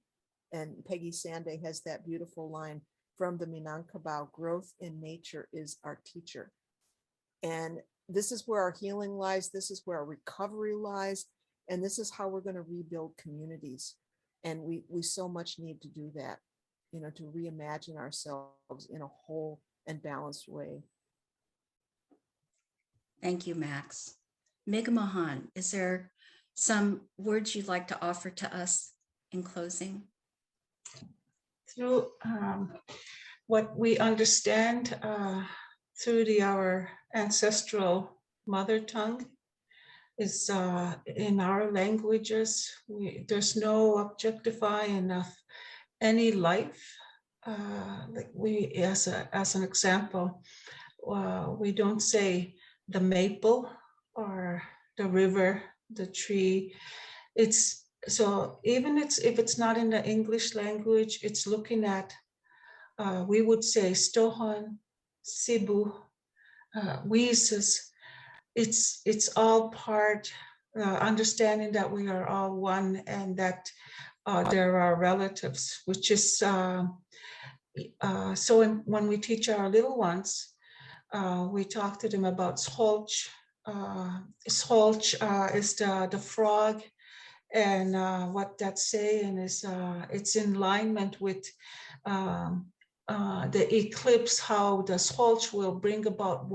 And Peggy Sanday has that beautiful line from the Miigam'agan, growth in nature is our teacher. And this is where our healing lies. This is where our recovery lies. And this is how we're going to rebuild communities. And we so much need to do that, to reimagine ourselves in a whole and balanced way. Thank you, Max. Miigam'agan, is there some words you'd like to offer to us in closing? Through what we understand through our ancestral mother tongue is in our languages, there's no objectifying of any life. Like we, as an example, we don't say the maple or the river, the tree. It's so even if it's not in the English language, it's looking at, we would say Stohan, Cebu, Weesus. It's all part, understanding that we are all one and that there are relatives, which is so when we teach our little ones, we talk to them about Sholch. Sholch is the frog, and what that's saying is it's in alignment with the eclipse, how the Sholch will bring about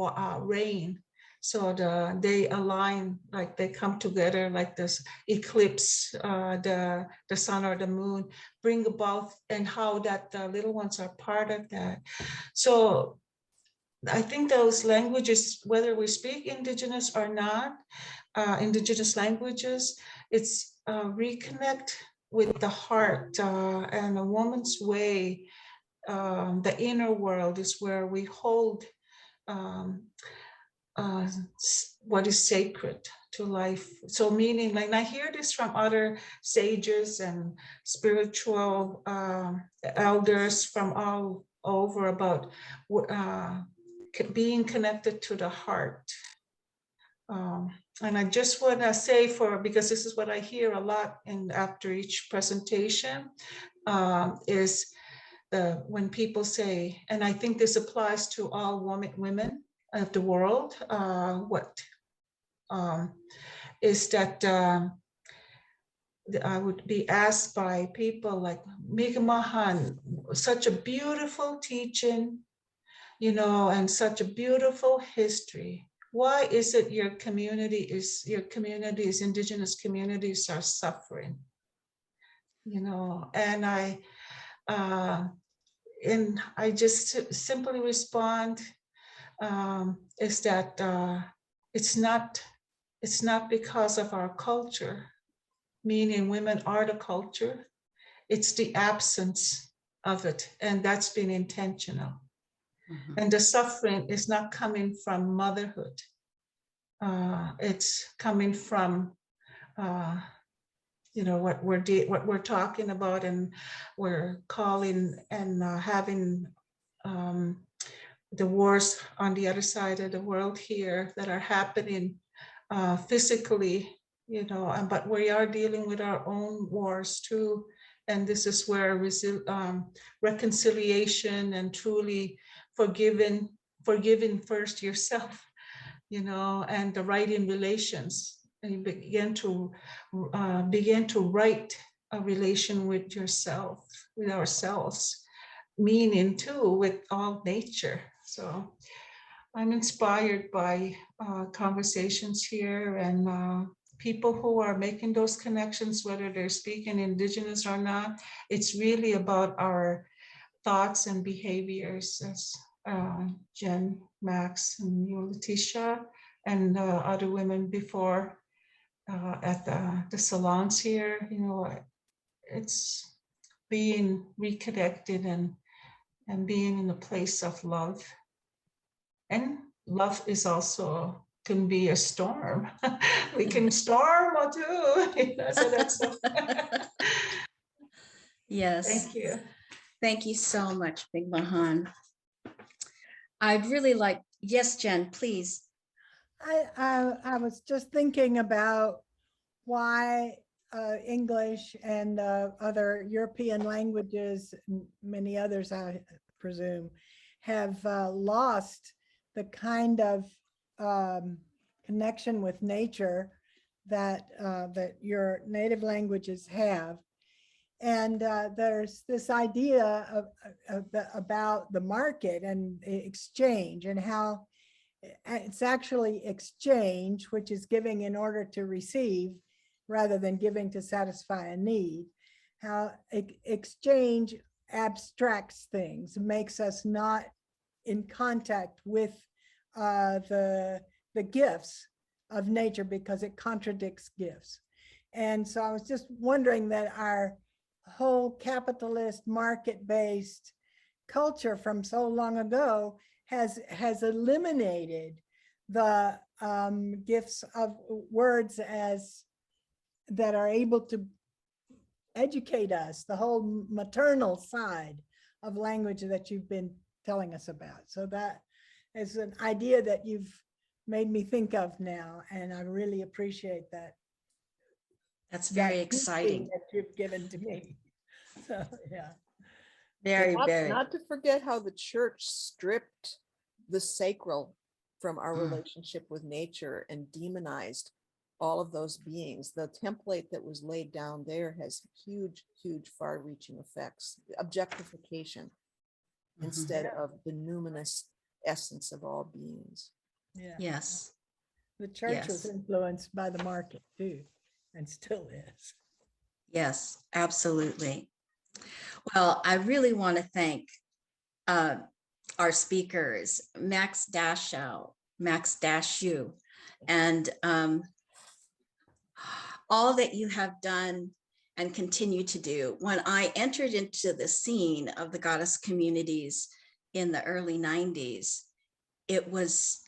rain. So they align, like they come together, like this eclipse, the sun or the moon bring about, and how that the little ones are part of that. So I think those languages, whether we speak Indigenous or not, Indigenous languages, it's reconnect with the heart, and a woman's way, the inner world is where we hold what is sacred to life. So meaning, like, I hear this from other sages and spiritual elders from all over about being connected to the heart. And I just want to say, because this is what I hear a lot after each presentation, is when people say, and I think this applies to all women of the world, is that I would be asked by people like, Miigam'agan, such a beautiful teaching, and such a beautiful history. Why is it your communities, indigenous communities are suffering? And I just simply respond, is that it's not because of our culture, meaning women are the culture. It's the absence of it, and that's been intentional. And the suffering is not coming from motherhood. It's coming from what we're talking about, and we're calling and having the wars on the other side of the world here that are happening physically, but we are dealing with our own wars too. And this is where reconciliation and truly forgiving first yourself, and the right in relations, and you begin to write a relation with yourself, with ourselves, meaning too with all nature. So I'm inspired by conversations here and people who are making those connections, whether they're speaking Indigenous or not. It's really about our thoughts and behaviors, as Jen, Max, and you, Letitia, and other women before at the salons here. It's being reconnected and being in a place of love. And love is also can be a storm. We can storm or too. So that's Yes. Thank you. Thank you so much, Miigam'agan. I'd really like, yes, Jen, please. I was just thinking about why English and other European languages, many others I presume, have lost the kind of connection with nature that that your native languages have. And there's this idea about the market and exchange, and how it's actually exchange, which is giving in order to receive rather than giving to satisfy a need. How exchange abstracts things, makes us not in contact with the gifts of nature because it contradicts gifts. And so I was just wondering that our whole capitalist market-based culture from so long ago has eliminated the gifts of words as that are able to educate us, the whole maternal side of language that you've been telling us about. So that is an idea that you've made me think of now, and I really appreciate that. That's very that exciting. that you've given to me. So yeah. Very, And very. not to forget how the church stripped the sacral from our relationship with nature and demonized all of those beings. The template that was laid down there has huge, far-reaching effects. Objectification instead of the numinous essence of all beings. Yeah. Yes. The church was Yes. influenced by the market too, and still is. Yes, absolutely. Well, I really want to thank our speakers, Max Gashu, and all that you have done and continue to do. When I entered into the scene of the goddess communities in the early 90s, it was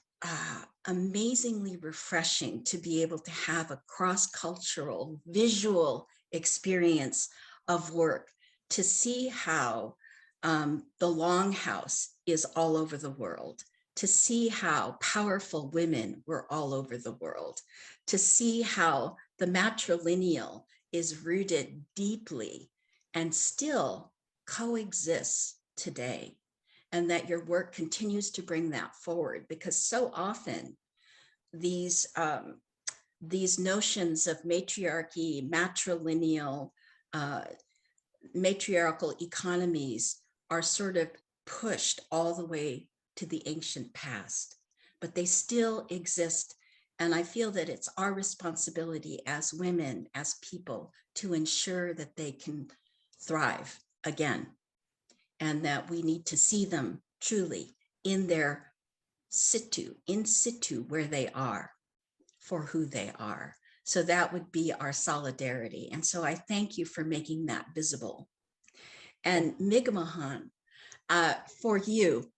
amazingly refreshing to be able to have a cross-cultural visual experience of work, to see how the Longhouse is all over the world, to see how powerful women were all over the world, to see how the matrilineal is rooted deeply and still coexists today, and that your work continues to bring that forward, because so often these notions of matriarchy, matrilineal, matriarchal economies are sort of pushed all the way to the ancient past, but they still exist. And I feel that it's our responsibility as women, as people, to ensure that they can thrive again, and that we need to see them truly in their in situ where they are, for who they are. So that would be our solidarity. And so I thank you for making that visible. And Miigam'agan, for you,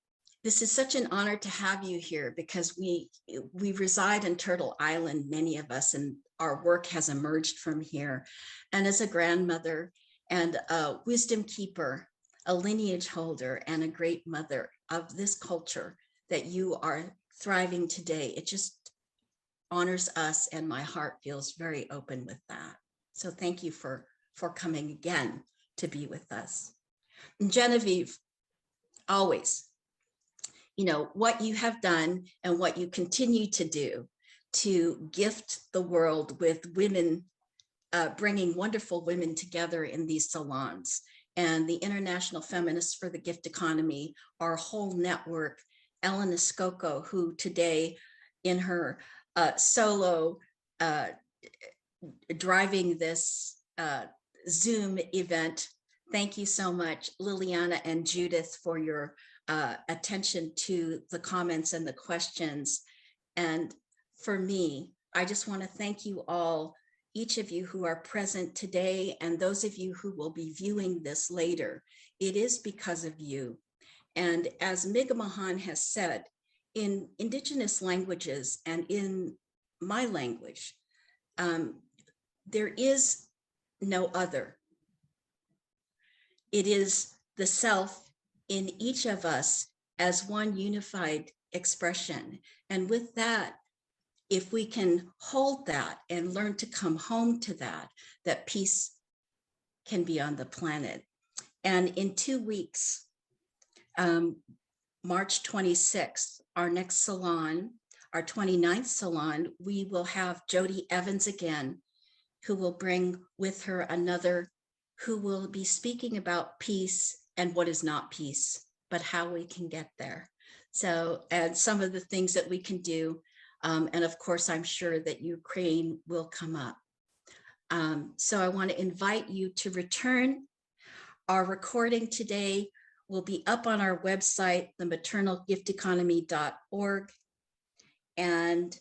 this is such an honor to have you here, because we reside in Turtle Island, many of us, and our work has emerged from here. And as a grandmother and a wisdom keeper, a lineage holder, and a great mother of this culture that you are thriving today, it just honors us, and my heart feels very open with that. So thank you for coming again to be with us. And Genevieve, always, you know, what you have done and what you continue to do to gift the world with women, bringing wonderful women together in these salons, and the International Feminists for the Gift Economy, our whole network, Ellen Escoco, who today in her solo driving this Zoom event. Thank you so much, Liliana and Judith, for your attention to the comments and the questions. And for me, I just want to thank you all, each of you who are present today, and those of you who will be viewing this later. It is because of you. And as Miigam'agan has said, in Indigenous languages and in my language, there is no other. It is the self in each of us as one unified expression. And with that, if we can hold that and learn to come home to that, that peace can be on the planet. And in 2 weeks, March 26th, our next salon, our 29th salon, we will have Jody Evans again, who will bring with her another who will be speaking about peace and what is not peace, but how we can get there. So, and some of the things that we can do. And of course, I'm sure that Ukraine will come up. So I want to invite you to return. Our recording today will be up on our website, thematernalgifteconomy.org. And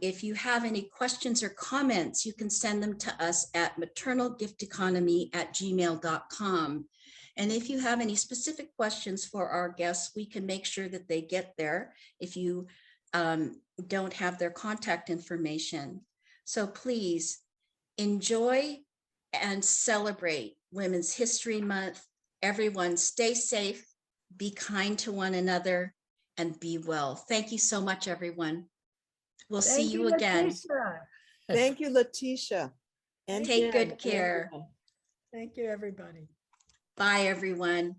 if you have any questions or comments, you can send them to us at maternalgifteconomy@gmail.com. And if you have any specific questions for our guests, we can make sure that they get there if you don't have their contact information. So please enjoy and celebrate Women's History Month. Everyone stay safe, be kind to one another, and be well. Thank you so much, everyone. We'll see you again. Letitia. Thank you, Letitia. And Take Jen, good care. everyone. Thank you, everybody. Bye, everyone.